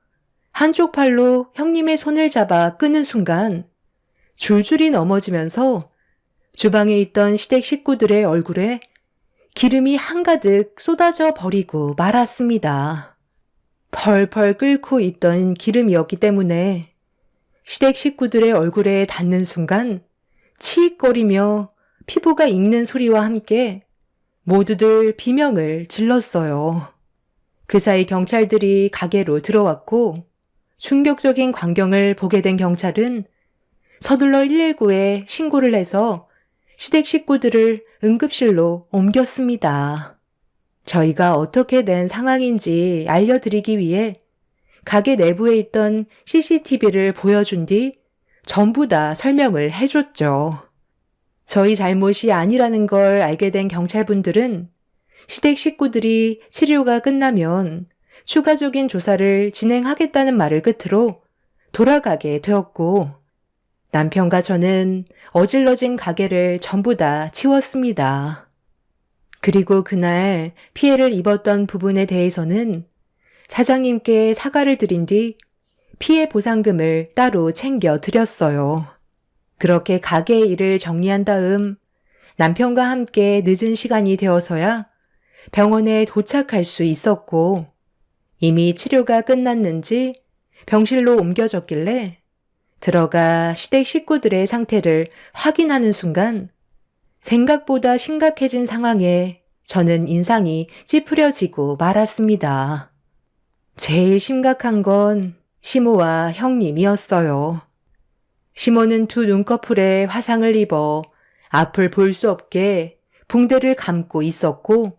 한쪽 팔로 형님의 손을 잡아 끄는 순간 줄줄이 넘어지면서 주방에 있던 시댁 식구들의 얼굴에 기름이 한가득 쏟아져 버리고 말았습니다. 펄펄 끓고 있던 기름이었기 때문에 시댁 식구들의 얼굴에 닿는 순간 치익거리며 피부가 익는 소리와 함께 모두들 비명을 질렀어요. 그 사이 경찰들이 가게로 들어왔고 충격적인 광경을 보게 된 경찰은 서둘러 119에 신고를 해서 시댁 식구들을 응급실로 옮겼습니다. 저희가 어떻게 된 상황인지 알려드리기 위해 가게 내부에 있던 CCTV를 보여준 뒤 전부 다 설명을 해줬죠. 저희 잘못이 아니라는 걸 알게 된 경찰분들은 시댁 식구들이 치료가 끝나면 추가적인 조사를 진행하겠다는 말을 끝으로 돌아가게 되었고 남편과 저는 어질러진 가게를 전부 다 치웠습니다. 그리고 그날 피해를 입었던 부분에 대해서는 사장님께 사과를 드린 뒤 피해 보상금을 따로 챙겨 드렸어요. 그렇게 가게의 일을 정리한 다음 남편과 함께 늦은 시간이 되어서야 병원에 도착할 수 있었고 이미 치료가 끝났는지 병실로 옮겨졌길래 들어가 시댁 식구들의 상태를 확인하는 순간 생각보다 심각해진 상황에 저는 인상이 찌푸려지고 말았습니다. 제일 심각한 건 시모와 형님이었어요. 시모는 두 눈꺼풀에 화상을 입어 앞을 볼 수 없게 붕대를 감고 있었고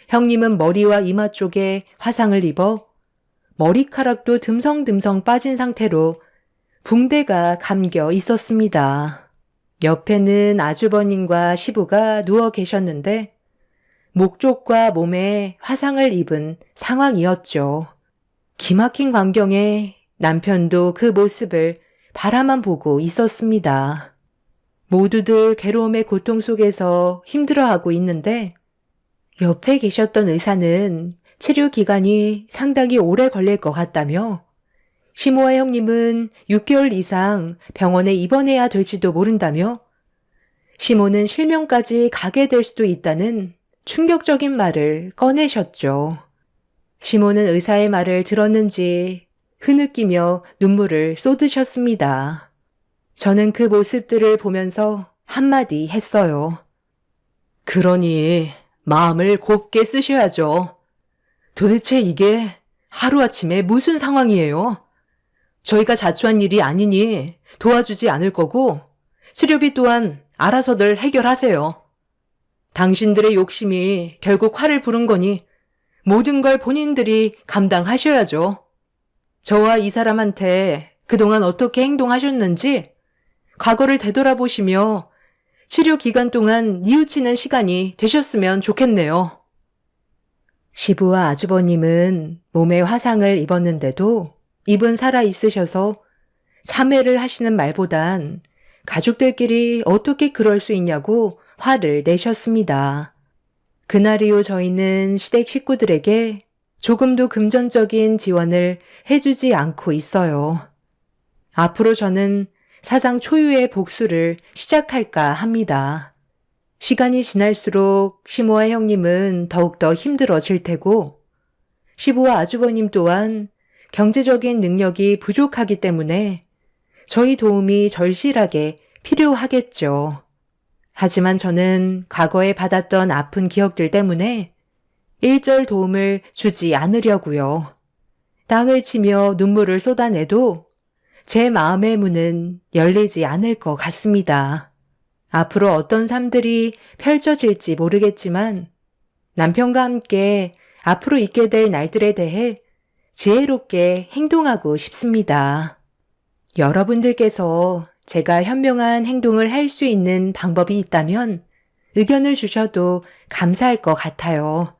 형님은 머리와 이마 쪽에 화상을 입어 머리카락도 듬성듬성 빠진 상태로 붕대가 감겨 있었습니다. 옆에는 아주버님과 시부가 누워 계셨는데 목 쪽과 몸에 화상을 입은 상황이었죠. 기막힌 광경에 남편도 그 모습을 바라만 보고 있었습니다. 모두들 괴로움의 고통 속에서 힘들어하고 있는데 옆에 계셨던 의사는 치료 기간이 상당히 오래 걸릴 것 같다며 시모와 형님은 6개월 이상 병원에 입원해야 될지도 모른다며 시모는 실명까지 가게 될 수도 있다는 충격적인 말을 꺼내셨죠. 시모는 의사의 말을 들었는지 흐느끼며 눈물을 쏟으셨습니다. 저는 그 모습들을 보면서 한마디 했어요. 그러니 마음을 곱게 쓰셔야죠. 도대체 이게 하루아침에 무슨 상황이에요? 저희가 자초한 일이 아니니 도와주지 않을 거고 치료비 또한 알아서들 해결하세요. 당신들의 욕심이 결국 화를 부른 거니 모든 걸 본인들이 감당하셔야죠. 저와 이 사람한테 그동안 어떻게 행동하셨는지 과거를 되돌아보시며 치료 기간 동안 뉘우치는 시간이 되셨으면 좋겠네요. 시부와 아주버님은 몸에 화상을 입었는데도 입은 살아 있으셔서 참회를 하시는 말보단 가족들끼리 어떻게 그럴 수 있냐고 화를 내셨습니다. 그날 이후 저희는 시댁 식구들에게 조금도 금전적인 지원을 해주지 않고 있어요. 앞으로 저는 사상 초유의 복수를 시작할까 합니다. 시간이 지날수록 시모와 형님은 더욱더 힘들어질 테고 시부와 아주버님 또한 경제적인 능력이 부족하기 때문에 저희 도움이 절실하게 필요하겠죠. 하지만 저는 과거에 받았던 아픈 기억들 때문에 일절 도움을 주지 않으려고요. 땅을 치며 눈물을 쏟아내도 제 마음의 문은 열리지 않을 것 같습니다. 앞으로 어떤 삶들이 펼쳐질지 모르겠지만 남편과 함께 앞으로 있게 될 날들에 대해 지혜롭게 행동하고 싶습니다. 여러분들께서 제가 현명한 행동을 할 수 있는 방법이 있다면 의견을 주셔도 감사할 것 같아요.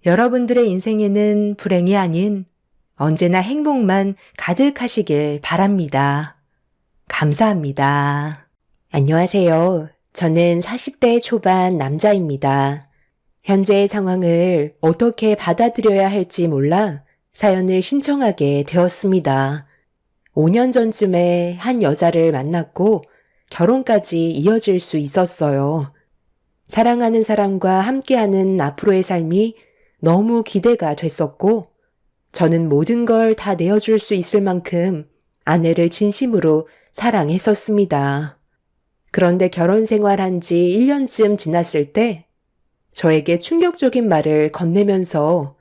여러분들의 인생에는 불행이 아닌 언제나 행복만 가득하시길 바랍니다. 감사합니다. 안녕하세요. 저는 40대 초반 남자입니다. 현재의 상황을 어떻게 받아들여야 할지 몰라 사연을 신청하게 되었습니다. 5년 전쯤에 한 여자를 만났고 결혼까지 이어질 수 있었어요. 사랑하는 사람과 함께하는 앞으로의 삶이 너무 기대가 됐었고 저는 모든 걸 다 내어줄 수 있을 만큼 아내를 진심으로 사랑했었습니다. 그런데 결혼 생활한 지 1년쯤 지났을 때 저에게 충격적인 말을 건네면서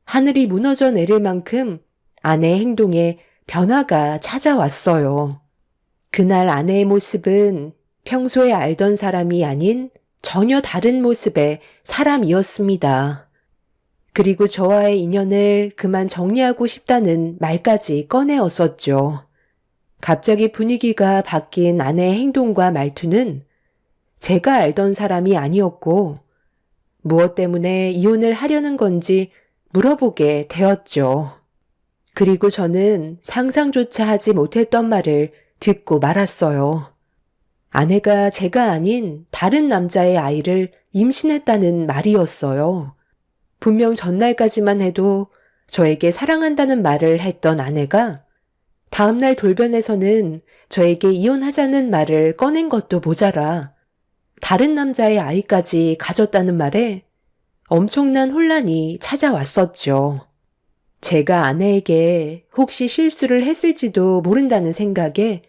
하늘이 무너져 내릴 만큼 아내의 행동에 변화가 찾아왔어요. 그날 아내의 모습은 평소에 알던 사람이 아닌 전혀 다른 모습의 사람이었습니다. 그리고 저와의 인연을 그만 정리하고 싶다는 말까지 꺼내었었죠. 갑자기 분위기가 바뀐 아내의 행동과 말투는 제가 알던 사람이 아니었고 무엇 때문에 이혼을 하려는 건지 물어보게 되었죠. 그리고 저는 상상조차 하지 못했던 말을 듣고 말았어요. 아내가 제가 아닌 다른 남자의 아이를 임신했다는 말이었어요. 분명 전날까지만 해도 저에게 사랑한다는 말을 했던 아내가 다음날 돌변에서는 저에게 이혼하자는 말을 꺼낸 것도 모자라 다른 남자의 아이까지 가졌다는 말에 엄청난 혼란이 찾아왔었죠. 제가 아내에게 혹시 실수를 했을지도 모른다는 생각에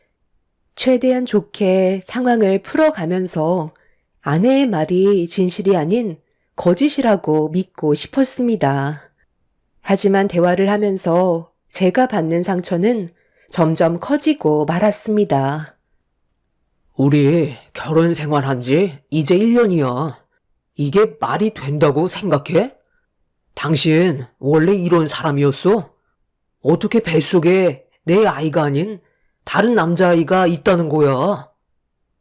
최대한 좋게 상황을 풀어가면서 아내의 말이 진실이 아닌 거짓이라고 믿고 싶었습니다. 하지만 대화를 하면서 제가 받는 상처는 점점 커지고 말았습니다. 우리 결혼 생활한 지 이제 1년이야. 이게 말이 된다고 생각해? 당신 원래 이런 사람이었어? 어떻게 뱃속에 내 아이가 아닌 다른 남자아이가 있다는 거야?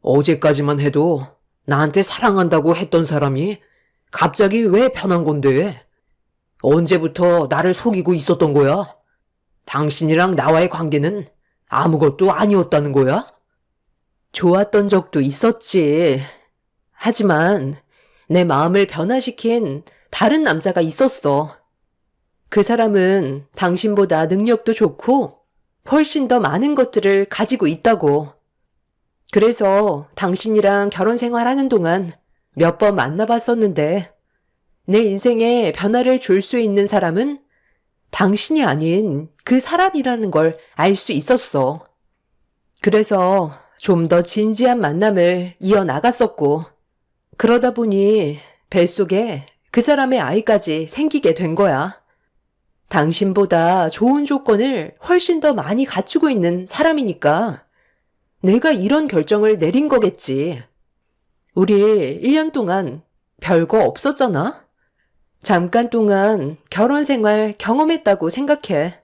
어제까지만 해도 나한테 사랑한다고 했던 사람이 갑자기 왜 변한 건데? 언제부터 나를 속이고 있었던 거야? 당신이랑 나와의 관계는 아무것도 아니었다는 거야? 좋았던 적도 있었지. 하지만 내 마음을 변화시킨 다른 남자가 있었어. 그 사람은 당신보다 능력도 좋고 훨씬 더 많은 것들을 가지고 있다고. 그래서 당신이랑 결혼 생활하는 동안 몇 번 만나봤었는데 내 인생에 변화를 줄 수 있는 사람은 당신이 아닌 그 사람이라는 걸 알 수 있었어. 그래서 좀 더 진지한 만남을 이어나갔었고 그러다 보니 뱃속에 그 사람의 아이까지 생기게 된 거야. 당신보다 좋은 조건을 훨씬 더 많이 갖추고 있는 사람이니까 내가 이런 결정을 내린 거겠지. 우리 1년 동안 별거 없었잖아? 잠깐 동안 결혼 생활 경험했다고 생각해.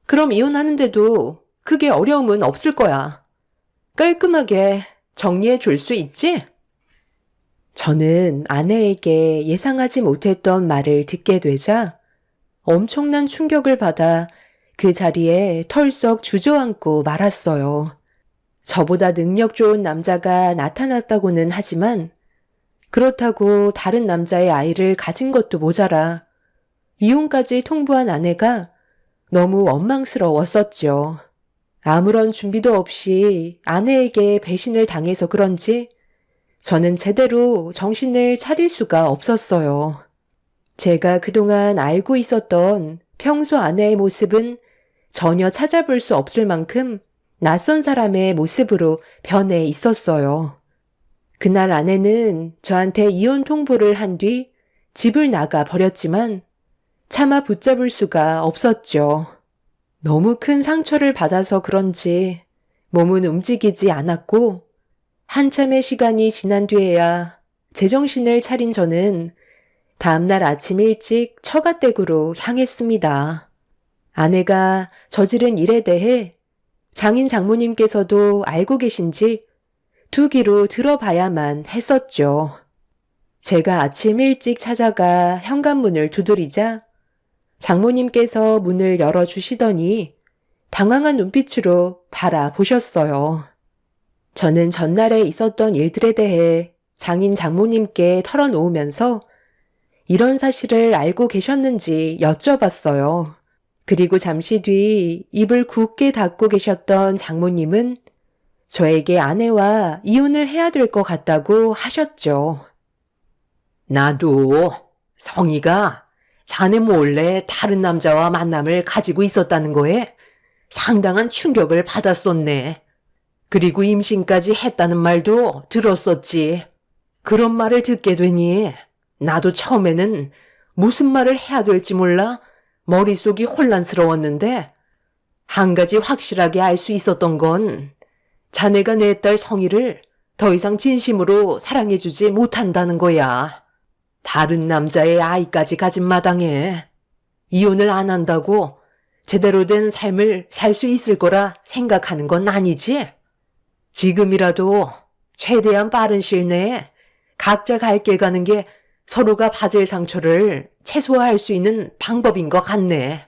그럼 이혼하는데도 크게 어려움은 없을 거야. 깔끔하게 정리해 줄 수 있지? 저는 아내에게 예상하지 못했던 말을 듣게 되자 엄청난 충격을 받아 그 자리에 털썩 주저앉고 말았어요. 저보다 능력 좋은 남자가 나타났다고는 하지만 그렇다고 다른 남자의 아이를 가진 것도 모자라 이혼까지 통보한 아내가 너무 원망스러웠었죠. 아무런 준비도 없이 아내에게 배신을 당해서 그런지 저는 제대로 정신을 차릴 수가 없었어요. 제가 그동안 알고 있었던 평소 아내의 모습은 전혀 찾아볼 수 없을 만큼 낯선 사람의 모습으로 변해 있었어요. 그날 아내는 저한테 이혼 통보를 한 뒤 집을 나가 버렸지만 차마 붙잡을 수가 없었죠. 너무 큰 상처를 받아서 그런지 몸은 움직이지 않았고 한참의 시간이 지난 뒤에야 제정신을 차린 저는 다음날 아침 일찍 처가댁으로 향했습니다. 아내가 저지른 일에 대해 장인 장모님께서도 알고 계신지 두 귀로 들어봐야만 했었죠. 제가 아침 일찍 찾아가 현관문을 두드리자 장모님께서 문을 열어주시더니 당황한 눈빛으로 바라보셨어요. 저는 전날에 있었던 일들에 대해 장인 장모님께 털어놓으면서 이런 사실을 알고 계셨는지 여쭤봤어요. 그리고 잠시 뒤 입을 굳게 닫고 계셨던 장모님은 저에게 아내와 이혼을 해야 될 것 같다고 하셨죠. 나도 성희가 자네 몰래 다른 남자와 만남을 가지고 있었다는 거에 상당한 충격을 받았었네. 그리고 임신까지 했다는 말도 들었었지. 그런 말을 듣게 되니 나도 처음에는 무슨 말을 해야 될지 몰라 머릿속이 혼란스러웠는데 한 가지 확실하게 알 수 있었던 건 자네가 내 딸 성희를 더 이상 진심으로 사랑해주지 못한다는 거야. 다른 남자의 아이까지 가진 마당에 이혼을 안 한다고 제대로 된 삶을 살 수 있을 거라 생각하는 건 아니지? 지금이라도 최대한 빠른 시일 내에 각자 갈 길 가는 게 서로가 받을 상처를 최소화할 수 있는 방법인 것 같네.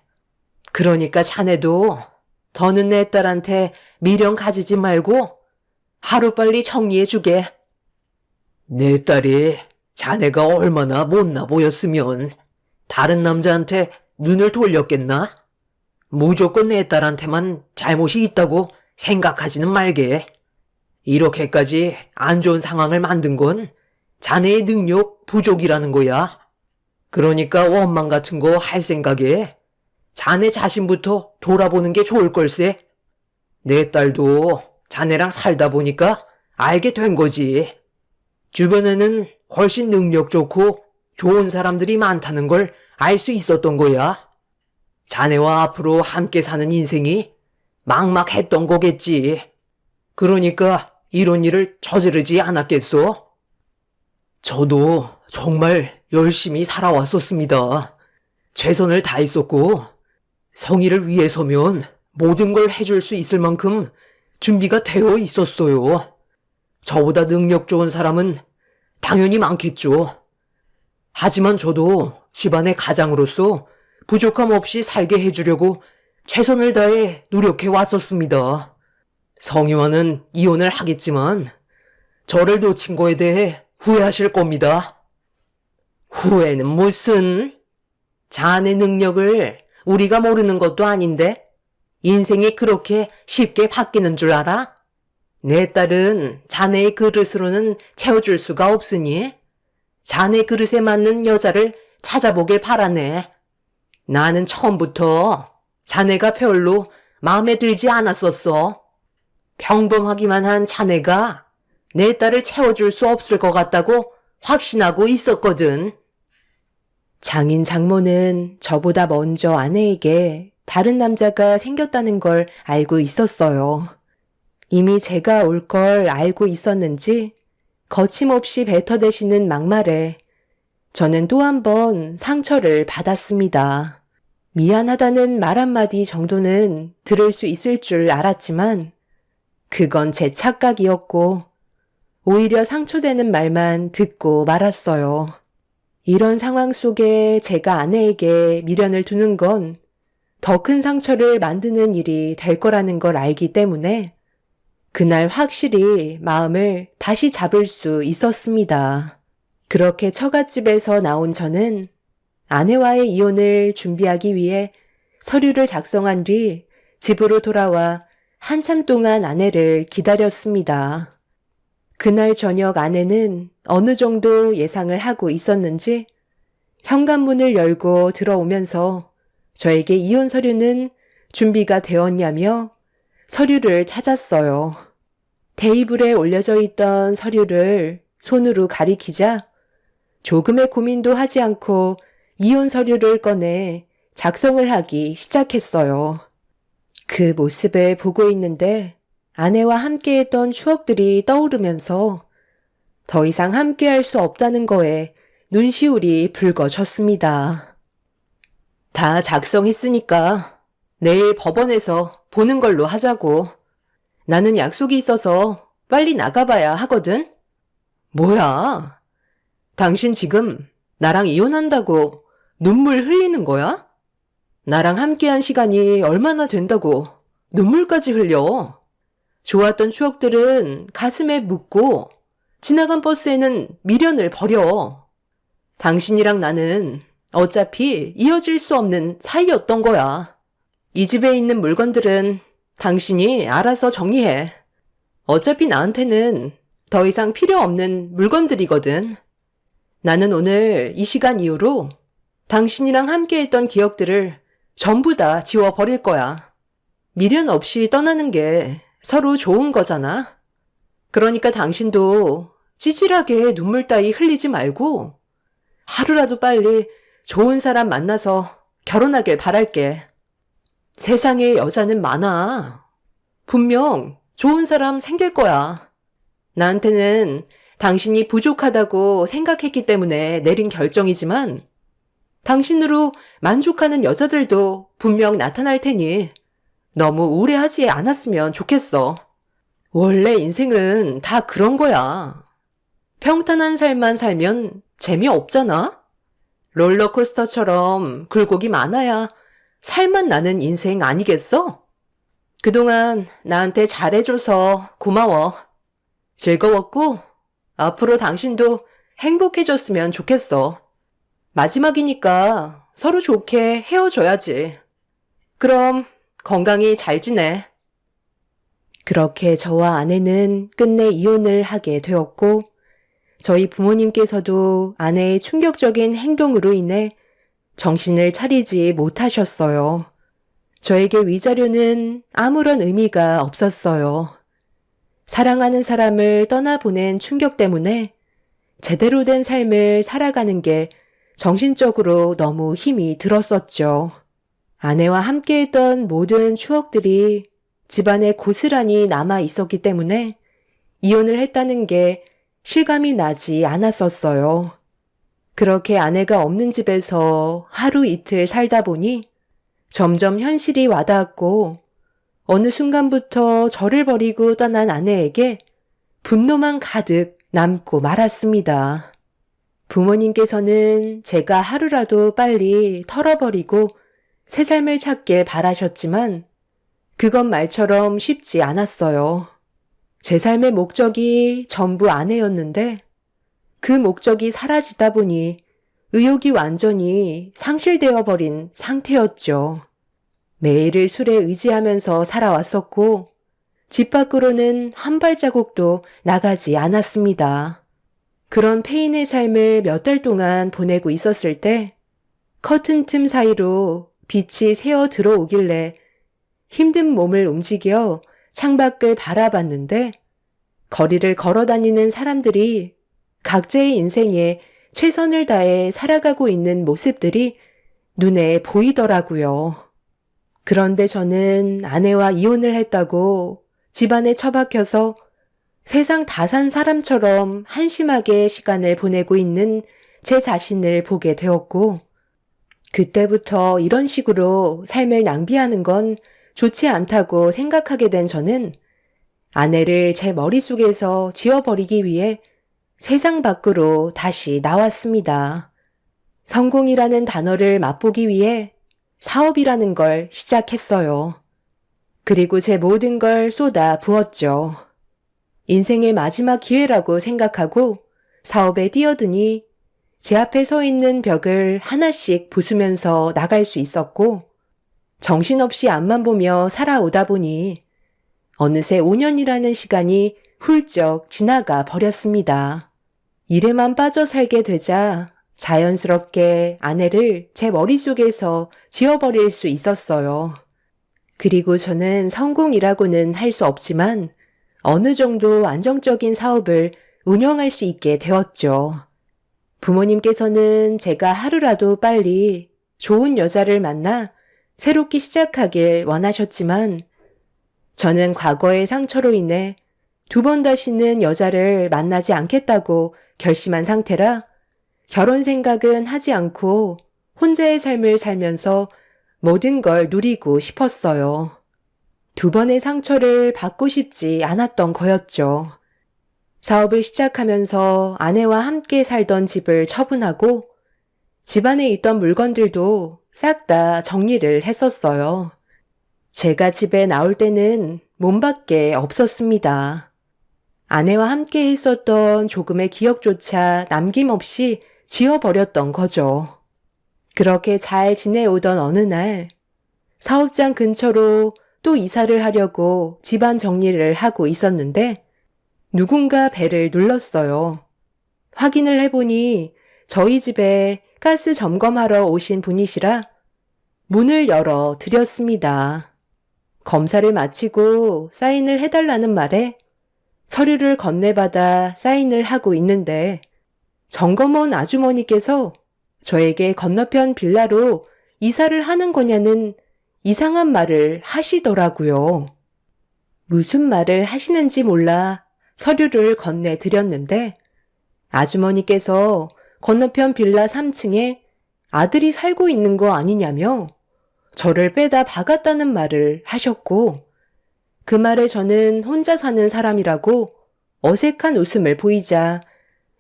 그러니까 자네도 더는 내 딸한테 미련 가지지 말고 하루빨리 정리해주게. 내 딸이 자네가 얼마나 못나 보였으면 다른 남자한테 눈을 돌렸겠나? 무조건 내 딸한테만 잘못이 있다고 생각하지는 말게. 이렇게까지 안 좋은 상황을 만든 건 자네의 능력 부족이라는 거야. 그러니까 원망 같은 거 할 생각에 자네 자신부터 돌아보는 게 좋을 걸세. 내 딸도 자네랑 살다 보니까 알게 된 거지. 주변에는 훨씬 능력 좋고 좋은 사람들이 많다는 걸 알 수 있었던 거야. 자네와 앞으로 함께 사는 인생이 막막했던 거겠지. 그러니까 이런 일을 저지르지 않았겠소? 저도 정말 열심히 살아왔었습니다. 최선을 다했었고 성희를 위해서면 모든 걸 해줄 수 있을 만큼 준비가 되어 있었어요. 저보다 능력 좋은 사람은 당연히 많겠죠. 하지만 저도 집안의 가장으로서 부족함 없이 살게 해주려고 최선을 다해 노력해 왔었습니다. 성희와는 이혼을 하겠지만 저를 놓친 거에 대해 후회하실 겁니다. 후회는 무슨? 자네 능력을 우리가 모르는 것도 아닌데 인생이 그렇게 쉽게 바뀌는 줄 알아? 내 딸은 자네의 그릇으로는 채워줄 수가 없으니 자네 그릇에 맞는 여자를 찾아보길 바라네. 나는 처음부터 자네가 별로 마음에 들지 않았었어. 평범하기만 한 자네가 내 딸을 채워줄 수 없을 것 같다고 확신하고 있었거든. 장인 장모는 저보다 먼저 아내에게 다른 남자가 생겼다는 걸 알고 있었어요. 이미 제가 올 걸 알고 있었는지 거침없이 뱉어대시는 막말에 저는 또 한 번 상처를 받았습니다. 미안하다는 말 한마디 정도는 들을 수 있을 줄 알았지만 그건 제 착각이었고 오히려 상처되는 말만 듣고 말았어요. 이런 상황 속에 제가 아내에게 미련을 두는 건 더 큰 상처를 만드는 일이 될 거라는 걸 알기 때문에 그날 확실히 마음을 다시 잡을 수 있었습니다. 그렇게 처갓집에서 나온 저는 아내와의 이혼을 준비하기 위해 서류를 작성한 뒤 집으로 돌아와 한참 동안 아내를 기다렸습니다. 그날 저녁 아내는 어느 정도 예상을 하고 있었는지 현관문을 열고 들어오면서 저에게 이혼 서류는 준비가 되었냐며 서류를 찾았어요. 테이블에 올려져 있던 서류를 손으로 가리키자 조금의 고민도 하지 않고 이혼 서류를 꺼내 작성을 하기 시작했어요. 그 모습을 보고 있는데 아내와 함께했던 추억들이 떠오르면서 더 이상 함께할 수 없다는 거에 눈시울이 붉어졌습니다. 다 작성했으니까 내일 법원에서 보는 걸로 하자고. 나는 약속이 있어서 빨리 나가봐야 하거든. 뭐야? 당신 지금 나랑 이혼한다고 눈물 흘리는 거야? 나랑 함께한 시간이 얼마나 된다고 눈물까지 흘려. 좋았던 추억들은 가슴에 묻고 지나간 버스에는 미련을 버려. 당신이랑 나는 어차피 이어질 수 없는 사이였던 거야. 이 집에 있는 물건들은 당신이 알아서 정리해. 어차피 나한테는 더 이상 필요 없는 물건들이거든. 나는 오늘 이 시간 이후로 당신이랑 함께했던 기억들을 전부 다 지워버릴 거야. 미련 없이 떠나는 게 서로 좋은 거잖아. 그러니까 당신도 찌질하게 눈물 따위 흘리지 말고 하루라도 빨리 좋은 사람 만나서 결혼하길 바랄게. 세상에 여자는 많아. 분명 좋은 사람 생길 거야. 나한테는 당신이 부족하다고 생각했기 때문에 내린 결정이지만 당신으로 만족하는 여자들도 분명 나타날 테니 너무 우울해하지 않았으면 좋겠어. 원래 인생은 다 그런 거야. 평탄한 삶만 살면 재미없잖아? 롤러코스터처럼 굴곡이 많아야 살맛 나는 인생 아니겠어? 그동안 나한테 잘해줘서 고마워. 즐거웠고 앞으로 당신도 행복해졌으면 좋겠어. 마지막이니까 서로 좋게 헤어져야지. 그럼 건강히 잘 지내. 그렇게 저와 아내는 끝내 이혼을 하게 되었고 저희 부모님께서도 아내의 충격적인 행동으로 인해 정신을 차리지 못하셨어요. 저에게 위자료는 아무런 의미가 없었어요. 사랑하는 사람을 떠나보낸 충격 때문에 제대로 된 삶을 살아가는 게 정신적으로 너무 힘이 들었었죠. 아내와 함께했던 모든 추억들이 집안에 고스란히 남아 있었기 때문에 이혼을 했다는 게 실감이 나지 않았었어요. 그렇게 아내가 없는 집에서 하루 이틀 살다 보니 점점 현실이 와닿았고 어느 순간부터 저를 버리고 떠난 아내에게 분노만 가득 남고 말았습니다. 부모님께서는 제가 하루라도 빨리 털어버리고 새 삶을 찾길 바라셨지만 그건 말처럼 쉽지 않았어요. 제 삶의 목적이 전부 아내였는데 그 목적이 사라지다 보니 의욕이 완전히 상실되어 버린 상태였죠. 매일을 술에 의지하면서 살아왔었고 집 밖으로는 한 발자국도 나가지 않았습니다. 그런 페인의 삶을 몇 달 동안 보내고 있었을 때 커튼 틈 사이로 빛이 새어 들어오길래 힘든 몸을 움직여 창밖을 바라봤는데 거리를 걸어 다니는 사람들이 각자의 인생에 최선을 다해 살아가고 있는 모습들이 눈에 보이더라고요. 그런데 저는 아내와 이혼을 했다고 집안에 처박혀서 세상 다 산 사람처럼 한심하게 시간을 보내고 있는 제 자신을 보게 되었고 그때부터 이런 식으로 삶을 낭비하는 건 좋지 않다고 생각하게 된 저는 아내를 제 머릿속에서 지워버리기 위해 세상 밖으로 다시 나왔습니다. 성공이라는 단어를 맛보기 위해 사업이라는 걸 시작했어요. 그리고 제 모든 걸 쏟아 부었죠. 인생의 마지막 기회라고 생각하고 사업에 뛰어드니 제 앞에 서 있는 벽을 하나씩 부수면서 나갈 수 있었고 정신없이 앞만 보며 살아오다 보니 어느새 5년이라는 시간이 훌쩍 지나가 버렸습니다. 일에만 빠져 살게 되자 자연스럽게 아내를 제 머릿속에서 지워버릴 수 있었어요. 그리고 저는 성공이라고는 할 수 없지만 어느 정도 안정적인 사업을 운영할 수 있게 되었죠. 부모님께서는 제가 하루라도 빨리 좋은 여자를 만나 새롭게 시작하길 원하셨지만 저는 과거의 상처로 인해 2번 다시는 여자를 만나지 않겠다고 결심한 상태라 결혼 생각은 하지 않고 혼자의 삶을 살면서 모든 걸 누리고 싶었어요. 2번의 상처를 받고 싶지 않았던 거였죠. 사업을 시작하면서 아내와 함께 살던 집을 처분하고 집안에 있던 물건들도 싹 다 정리를 했었어요. 제가 집에 나올 때는 몸밖에 없었습니다. 아내와 함께 했었던 조금의 기억조차 남김없이 지워버렸던 거죠. 그렇게 잘 지내오던 어느 날 사업장 근처로 또 이사를 하려고 집안 정리를 하고 있었는데 누군가 벨을 눌렀어요. 확인을 해보니 저희 집에 가스 점검하러 오신 분이시라 문을 열어 드렸습니다. 검사를 마치고 사인을 해달라는 말에 서류를 건네받아 사인을 하고 있는데 점검원 아주머니께서 저에게 건너편 빌라로 이사를 하는 거냐는 이상한 말을 하시더라고요. 무슨 말을 하시는지 몰라 서류를 건네드렸는데 아주머니께서 건너편 빌라 3층에 아들이 살고 있는 거 아니냐며 저를 빼다 박았다는 말을 하셨고 그 말에 저는 혼자 사는 사람이라고 어색한 웃음을 보이자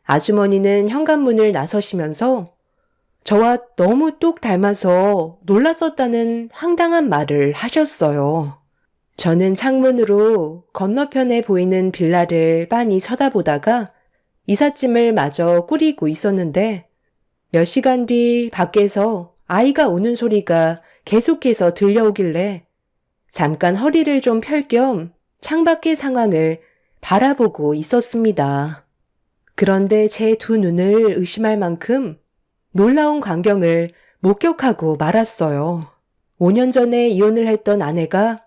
아주머니는 현관문을 나서시면서 저와 너무 똑 닮아서 놀랐었다는 황당한 말을 하셨어요. 저는 창문으로 건너편에 보이는 빌라를 빤히 쳐다보다가 이삿짐을 마저 꾸리고 있었는데 몇 시간 뒤 밖에서 아이가 우는 소리가 계속해서 들려오길래 잠깐 허리를 좀 펼 겸 창밖의 상황을 바라보고 있었습니다. 그런데 제 두 눈을 의심할 만큼 놀라운 광경을 목격하고 말았어요. 5년 전에 이혼을 했던 아내가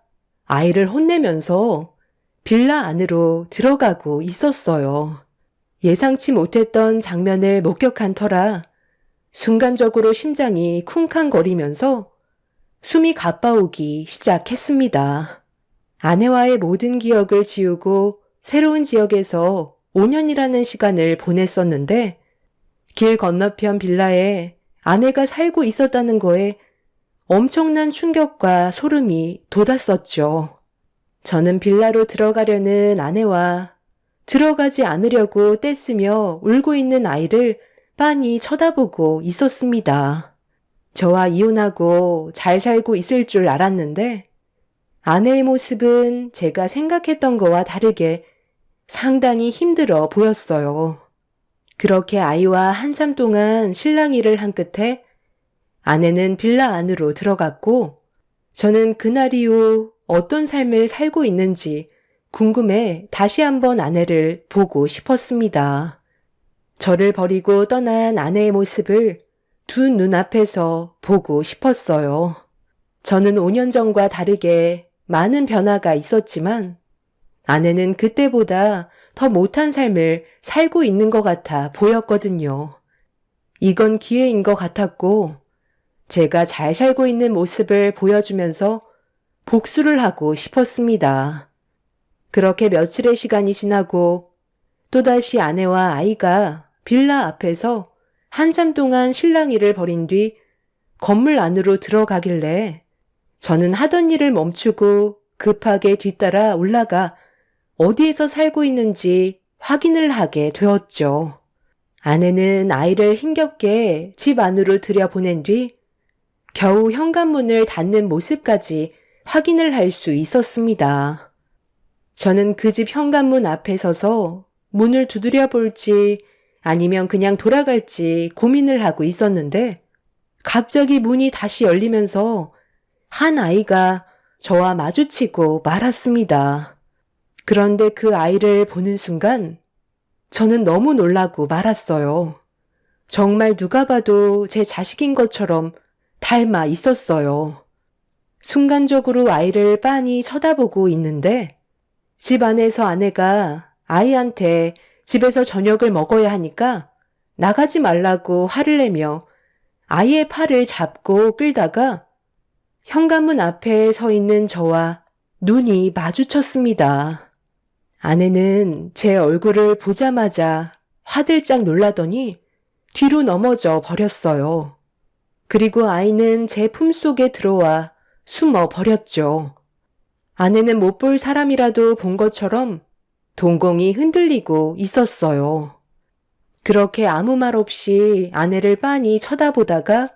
아이를 혼내면서 빌라 안으로 들어가고 있었어요. 예상치 못했던 장면을 목격한 터라 순간적으로 심장이 쿵쾅거리면서 숨이 가빠오기 시작했습니다. 아내와의 모든 기억을 지우고 새로운 지역에서 5년이라는 시간을 보냈었는데 길 건너편 빌라에 아내가 살고 있었다는 거에 엄청난 충격과 소름이 돋았었죠. 저는 빌라로 들어가려는 아내와 들어가지 않으려고 떼쓰며 울고 있는 아이를 빤히 쳐다보고 있었습니다. 저와 이혼하고 잘 살고 있을 줄 알았는데 아내의 모습은 제가 생각했던 거와 다르게 상당히 힘들어 보였어요. 그렇게 아이와 한참 동안 실랑이를 한 끝에 아내는 빌라 안으로 들어갔고 저는 그날 이후 어떤 삶을 살고 있는지 궁금해 다시 한번 아내를 보고 싶었습니다. 저를 버리고 떠난 아내의 모습을 두 눈앞에서 보고 싶었어요. 저는 5년 전과 다르게 많은 변화가 있었지만 아내는 그때보다 더 못한 삶을 살고 있는 것 같아 보였거든요. 이건 기회인 것 같았고 제가 잘 살고 있는 모습을 보여주면서 복수를 하고 싶었습니다. 그렇게 며칠의 시간이 지나고 또다시 아내와 아이가 빌라 앞에서 한참 동안 실랑이를 벌인 뒤 건물 안으로 들어가길래 저는 하던 일을 멈추고 급하게 뒤따라 올라가 어디에서 살고 있는지 확인을 하게 되었죠. 아내는 아이를 힘겹게 집 안으로 들여보낸 뒤 겨우 현관문을 닫는 모습까지 확인을 할 수 있었습니다. 저는 그 집 현관문 앞에 서서 문을 두드려 볼지 아니면 그냥 돌아갈지 고민을 하고 있었는데 갑자기 문이 다시 열리면서 한 아이가 저와 마주치고 말았습니다. 그런데 그 아이를 보는 순간 저는 너무 놀라고 말았어요. 정말 누가 봐도 제 자식인 것처럼 닮아 있었어요. 순간적으로 아이를 빤히 쳐다보고 있는데 집 안에서 아내가 아이한테 집에서 저녁을 먹어야 하니까 나가지 말라고 화를 내며 아이의 팔을 잡고 끌다가 현관문 앞에 서 있는 저와 눈이 마주쳤습니다. 아내는 제 얼굴을 보자마자 화들짝 놀라더니 뒤로 넘어져 버렸어요. 그리고 아이는 제 품속에 들어와 숨어 버렸죠. 아내는 못 볼 사람이라도 본 것처럼 동공이 흔들리고 있었어요. 그렇게 아무 말 없이 아내를 빤히 쳐다보다가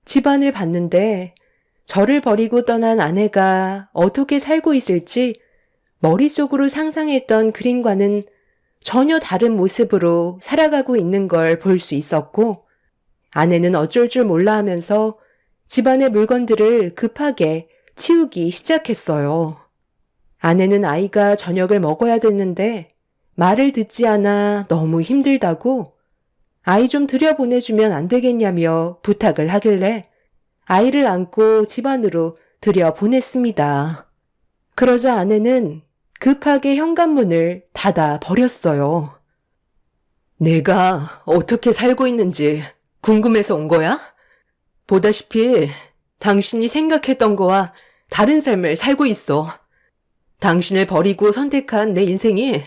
집안을 봤는데 저를 버리고 떠난 아내가 어떻게 살고 있을지 머릿속으로 상상했던 그림과는 전혀 다른 모습으로 살아가고 있는 걸 볼 수 있었고 아내는 어쩔 줄 몰라 하면서 집안의 물건들을 급하게 치우기 시작했어요. 아내는 아이가 저녁을 먹어야 됐는데 말을 듣지 않아 너무 힘들다고 아이 좀 들여보내주면 안 되겠냐며 부탁을 하길래 아이를 안고 집 안으로 들여보냈습니다. 그러자 아내는 급하게 현관문을 닫아 버렸어요. 내가 어떻게 살고 있는지 궁금해서 온 거야? 보다시피 당신이 생각했던 거와 다른 삶을 살고 있어. 당신을 버리고 선택한 내 인생이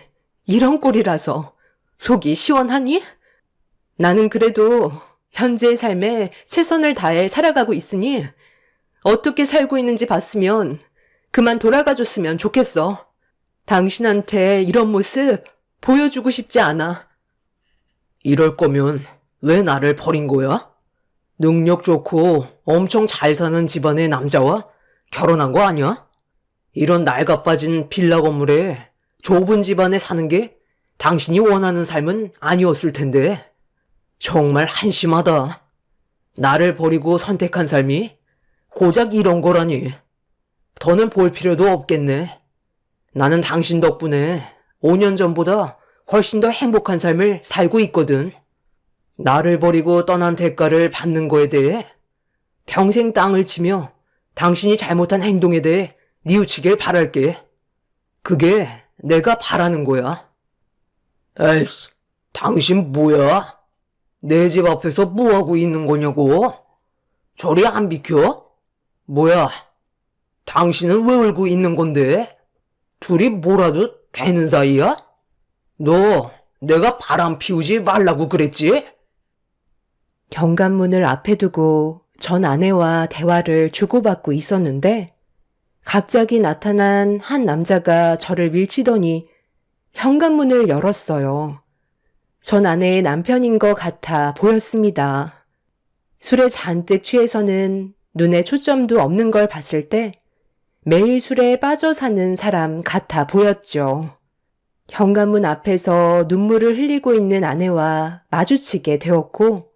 이런 꼴이라서 속이 시원하니? 나는 그래도 현재의 삶에 최선을 다해 살아가고 있으니 어떻게 살고 있는지 봤으면 그만 돌아가줬으면 좋겠어. 당신한테 이런 모습 보여주고 싶지 않아. 이럴 거면 왜 나를 버린 거야? 능력 좋고 엄청 잘 사는 집안의 남자와 결혼한 거 아니야? 이런 낡아빠진 빌라 건물에 좁은 집안에 사는 게 당신이 원하는 삶은 아니었을 텐데. 정말 한심하다. 나를 버리고 선택한 삶이 고작 이런 거라니. 더는 볼 필요도 없겠네. 나는 당신 덕분에 5년 전보다 훨씬 더 행복한 삶을 살고 있거든. 나를 버리고 떠난 대가를 받는 거에 대해 평생 땅을 치며 당신이 잘못한 행동에 대해 뉘우치길 바랄게. 그게 내가 바라는 거야. 에이씨, 당신 뭐야? 내 집 앞에서 뭐하고 있는 거냐고? 저리 안 비켜? 뭐야? 당신은 왜 울고 있는 건데? 둘이 뭐라도 되는 사이야? 너 내가 바람 피우지 말라고 그랬지? 현관문을 앞에 두고 전 아내와 대화를 주고받고 있었는데 갑자기 나타난 한 남자가 저를 밀치더니 현관문을 열었어요. 전 아내의 남편인 것 같아 보였습니다. 술에 잔뜩 취해서는 눈에 초점도 없는 걸 봤을 때 매일 술에 빠져 사는 사람 같아 보였죠. 현관문 앞에서 눈물을 흘리고 있는 아내와 마주치게 되었고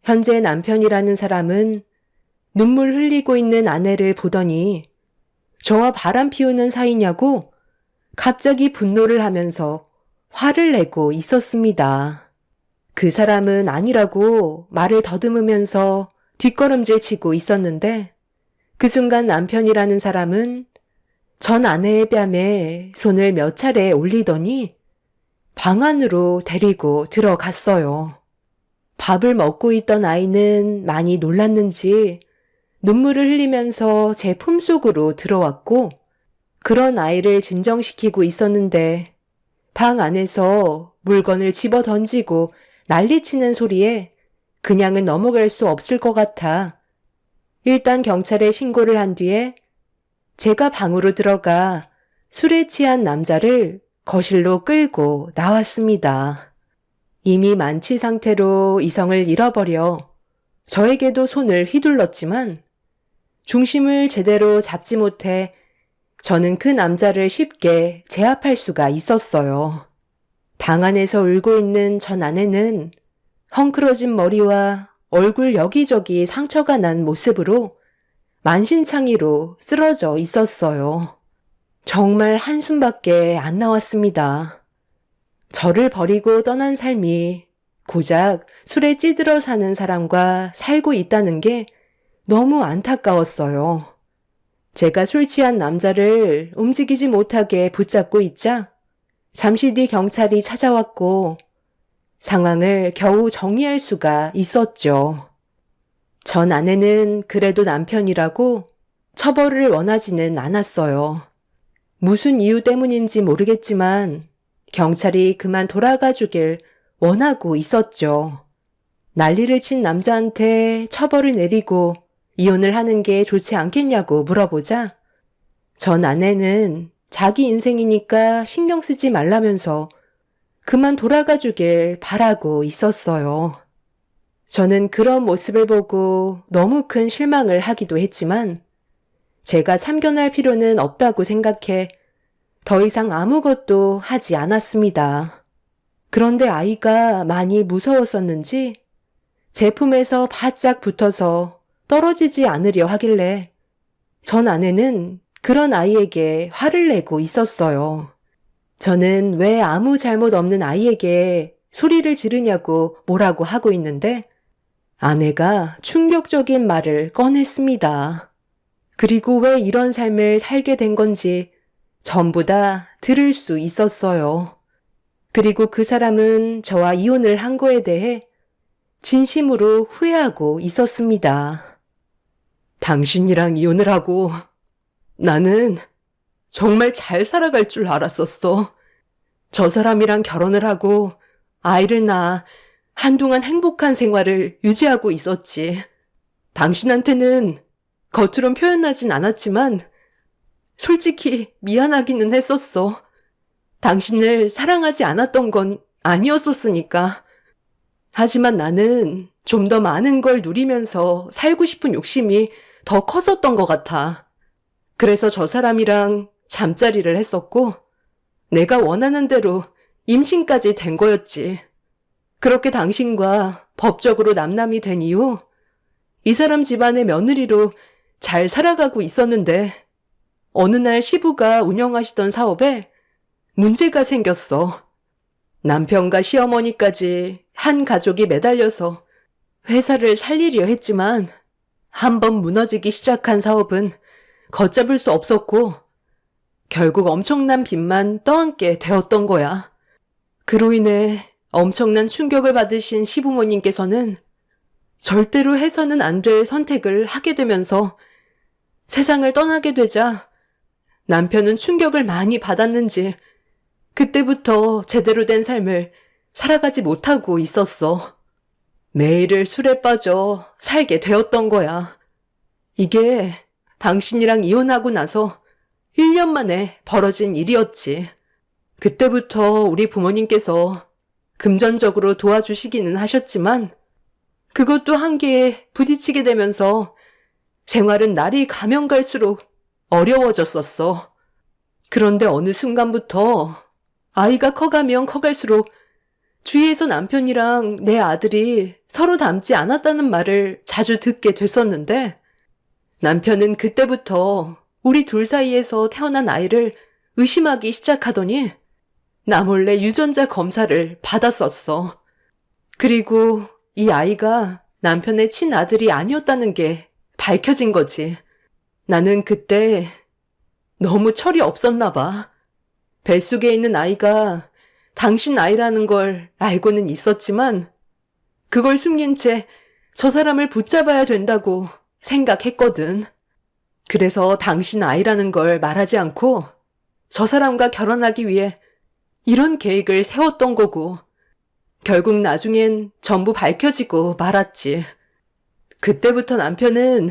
현재 남편이라는 사람은 눈물 흘리고 있는 아내를 보더니 저와 바람 피우는 사이냐고 갑자기 분노를 하면서 화를 내고 있었습니다. 그 사람은 아니라고 말을 더듬으면서 뒷걸음질 치고 있었는데 그 순간 남편이라는 사람은 전 아내의 뺨에 손을 몇 차례 올리더니 방 안으로 데리고 들어갔어요. 밥을 먹고 있던 아이는 많이 놀랐는지 눈물을 흘리면서 제 품속으로 들어왔고 그런 아이를 진정시키고 있었는데 방 안에서 물건을 집어 던지고 난리치는 소리에 그냥은 넘어갈 수 없을 것 같아 일단 경찰에 신고를 한 뒤에 제가 방으로 들어가 술에 취한 남자를 거실로 끌고 나왔습니다. 이미 만취 상태로 이성을 잃어버려 저에게도 손을 휘둘렀지만 중심을 제대로 잡지 못해 저는 그 남자를 쉽게 제압할 수가 있었어요. 방 안에서 울고 있는 전 아내는 헝클어진 머리와 얼굴 여기저기 상처가 난 모습으로 만신창이로 쓰러져 있었어요. 정말 한숨밖에 안 나왔습니다. 저를 버리고 떠난 삶이 고작 술에 찌들어 사는 사람과 살고 있다는 게 너무 안타까웠어요. 제가 술 취한 남자를 움직이지 못하게 붙잡고 있자 잠시 뒤 경찰이 찾아왔고 상황을 겨우 정리할 수가 있었죠. 전 아내는 그래도 남편이라고 처벌을 원하지는 않았어요. 무슨 이유 때문인지 모르겠지만 경찰이 그만 돌아가 주길 원하고 있었죠. 난리를 친 남자한테 처벌을 내리고 이혼을 하는 게 좋지 않겠냐고 물어보자 전 아내는 자기 인생이니까 신경 쓰지 말라면서 그만 돌아가 주길 바라고 있었어요. 저는 그런 모습을 보고 너무 큰 실망을 하기도 했지만 제가 참견할 필요는 없다고 생각해 더 이상 아무것도 하지 않았습니다. 그런데 아이가 많이 무서웠었는지 제품에서 바짝 붙어서 떨어지지 않으려 하길래 전 아내는 그런 아이에게 화를 내고 있었어요. 저는 왜 아무 잘못 없는 아이에게 소리를 지르냐고 뭐라고 하고 있는데 아내가 충격적인 말을 꺼냈습니다. 그리고 왜 이런 삶을 살게 된 건지 전부 다 들을 수 있었어요. 그리고 그 사람은 저와 이혼을 한 거에 대해 진심으로 후회하고 있었습니다. 당신이랑 이혼을 하고 나는 정말 잘 살아갈 줄 알았었어. 저 사람이랑 결혼을 하고 아이를 낳아 한동안 행복한 생활을 유지하고 있었지. 당신한테는 겉으론 표현하진 않았지만 솔직히 미안하기는 했었어. 당신을 사랑하지 않았던 건 아니었었으니까. 하지만 나는 좀 더 많은 걸 누리면서 살고 싶은 욕심이 더 컸었던 것 같아. 그래서 저 사람이랑 잠자리를 했었고 내가 원하는 대로 임신까지 된 거였지. 그렇게 당신과 법적으로 남남이 된 이후 이 사람 집안의 며느리로 잘 살아가고 있었는데 어느 날 시부가 운영하시던 사업에 문제가 생겼어. 남편과 시어머니까지 한 가족이 매달려서 회사를 살리려 했지만 한번 무너지기 시작한 사업은 걷잡을 수 없었고 결국 엄청난 빚만 떠안게 되었던 거야. 그로 인해 엄청난 충격을 받으신 시부모님께서는 절대로 해서는 안 될 선택을 하게 되면서 세상을 떠나게 되자 남편은 충격을 많이 받았는지 그때부터 제대로 된 삶을 살아가지 못하고 있었어. 매일을 술에 빠져 살게 되었던 거야. 이게 당신이랑 이혼하고 나서 1년 만에 벌어진 일이었지. 그때부터 우리 부모님께서 금전적으로 도와주시기는 하셨지만 그것도 한계에 부딪히게 되면서 생활은 날이 가면 갈수록 어려워졌었어. 그런데 어느 순간부터 아이가 커가면 커갈수록 주위에서 남편이랑 내 아들이 서로 닮지 않았다는 말을 자주 듣게 됐었는데 남편은 그때부터 우리 둘 사이에서 태어난 아이를 의심하기 시작하더니 나 몰래 유전자 검사를 받았었어. 그리고 이 아이가 남편의 친아들이 아니었다는 게 밝혀진 거지. 나는 그때 너무 철이 없었나 봐. 뱃속에 있는 아이가 당신 아이라는 걸 알고는 있었지만 그걸 숨긴 채 저 사람을 붙잡아야 된다고 생각했거든. 그래서 당신 아이라는 걸 말하지 않고 저 사람과 결혼하기 위해 이런 계획을 세웠던 거고 결국 나중엔 전부 밝혀지고 말았지. 그때부터 남편은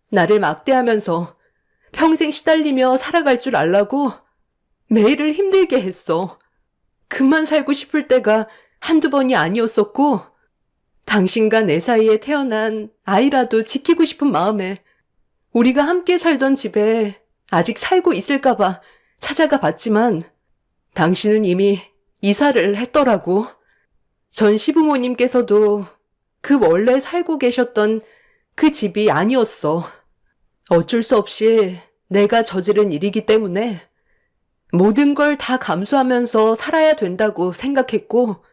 나를 막대하면서 평생 시달리며 살아갈 줄 알라고 매일을 힘들게 했어. 그만 살고 싶을 때가 한두 번이 아니었었고 당신과 내 사이에 태어난 아이라도 지키고 싶은 마음에 우리가 함께 살던 집에 아직 살고 있을까봐 찾아가 봤지만 당신은 이미 이사를 했더라고. 전 시부모님께서도 그 원래 살고 계셨던 그 집이 아니었어. 어쩔 수 없이 내가 저지른 일이기 때문에 모든 걸 다 감수하면서 살아야 된다고 생각했고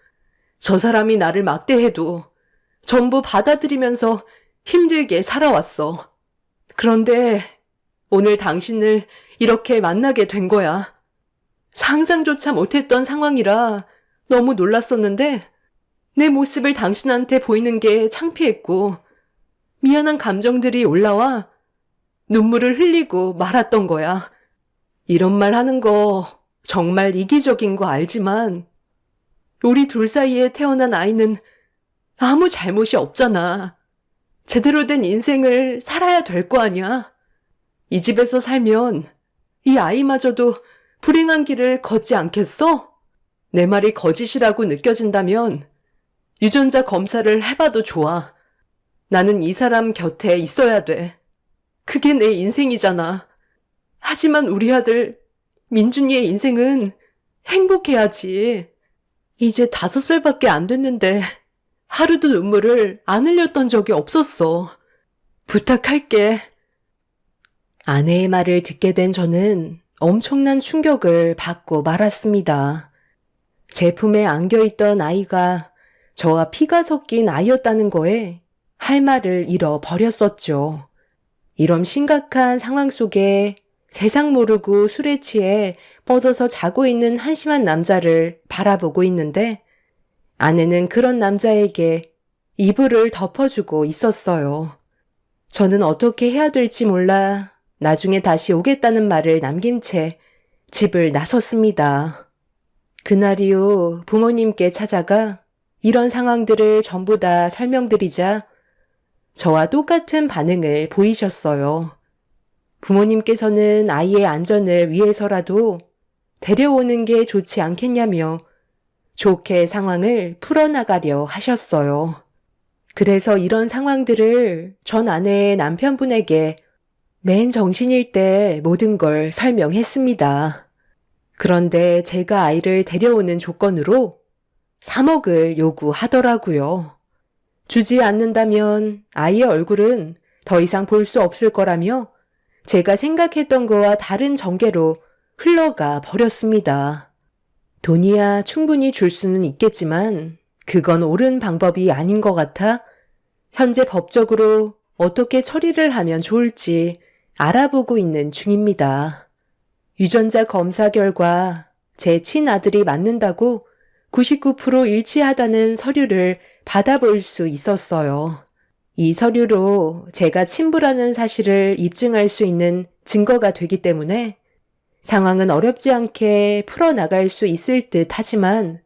저 사람이 나를 막대해도 전부 받아들이면서 힘들게 살아왔어. 그런데 오늘 당신을 이렇게 만나게 된 거야. 상상조차 못했던 상황이라 너무 놀랐었는데 내 모습을 당신한테 보이는 게 창피했고 미안한 감정들이 올라와 눈물을 흘리고 말았던 거야. 이런 말 하는 거 정말 이기적인 거 알지만 우리 둘 사이에 태어난 아이는 아무 잘못이 없잖아. 제대로 된 인생을 살아야 될 거 아니야. 이 집에서 살면 이 아이마저도 불행한 길을 걷지 않겠어? 내 말이 거짓이라고 느껴진다면 유전자 검사를 해봐도 좋아. 나는 이 사람 곁에 있어야 돼. 그게 내 인생이잖아. 하지만 우리 아들 민준이의 인생은 행복해야지. 이제 5살밖에 안 됐는데 하루도 눈물을 안 흘렸던 적이 없었어. 부탁할게. 아내의 말을 듣게 된 저는 엄청난 충격을 받고 말았습니다. 제 품에 안겨있던 아이가 저와 피가 섞인 아이였다는 거에 할 말을 잃어버렸었죠. 이런 심각한 상황 속에 세상 모르고 술에 취해 뻗어서 자고 있는 한심한 남자를 바라보고 있는데 아내는 그런 남자에게 이불을 덮어주고 있었어요. 저는 어떻게 해야 될지 몰라 나중에 다시 오겠다는 말을 남긴 채 집을 나섰습니다. 그날 이후 부모님께 찾아가 이런 상황들을 전부 다 설명드리자 저와 똑같은 반응을 보이셨어요. 부모님께서는 아이의 안전을 위해서라도 데려오는 게 좋지 않겠냐며 좋게 상황을 풀어나가려 하셨어요. 그래서 이런 상황들을 전 아내의 남편분에게 맨 정신일 때 모든 걸 설명했습니다. 그런데 제가 아이를 데려오는 조건으로 3억을 요구하더라고요. 주지 않는다면 아이의 얼굴은 더 이상 볼 수 없을 거라며 제가 생각했던 거와 다른 전개로 흘러가 버렸습니다. 돈이야 충분히 줄 수는 있겠지만 그건 옳은 방법이 아닌 것 같아 현재 법적으로 어떻게 처리를 하면 좋을지 알아보고 있는 중입니다. 유전자 검사 결과 제 친아들이 맞는다고 99% 일치하다는 서류를 받아볼 수 있었어요. 이 서류로 제가 친부라는 사실을 입증할 수 있는 증거가 되기 때문에 상황은 어렵지 않게 풀어나갈 수 있을 듯 하지만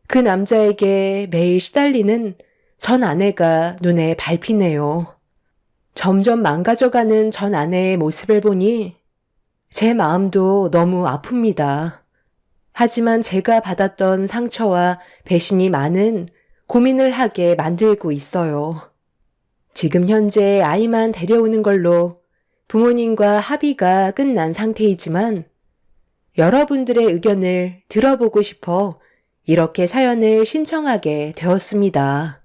그 남자에게 매일 시달리는 전 아내가 눈에 밟히네요. 점점 망가져가는 전 아내의 모습을 보니 제 마음도 너무 아픕니다. 하지만 제가 받았던 상처와 배신이 많은 고민을 하게 만들고 있어요. 지금 현재 아이만 데려오는 걸로 부모님과 합의가 끝난 상태이지만 여러분들의 의견을 들어보고 싶어 이렇게 사연을 신청하게 되었습니다.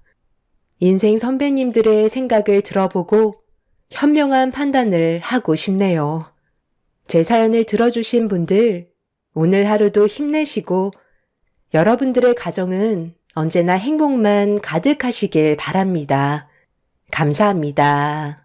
인생 선배님들의 생각을 들어보고 현명한 판단을 하고 싶네요. 제 사연을 들어주신 분들, 오늘 하루도 힘내시고 여러분들의 가정은 언제나 행복만 가득하시길 바랍니다. 감사합니다.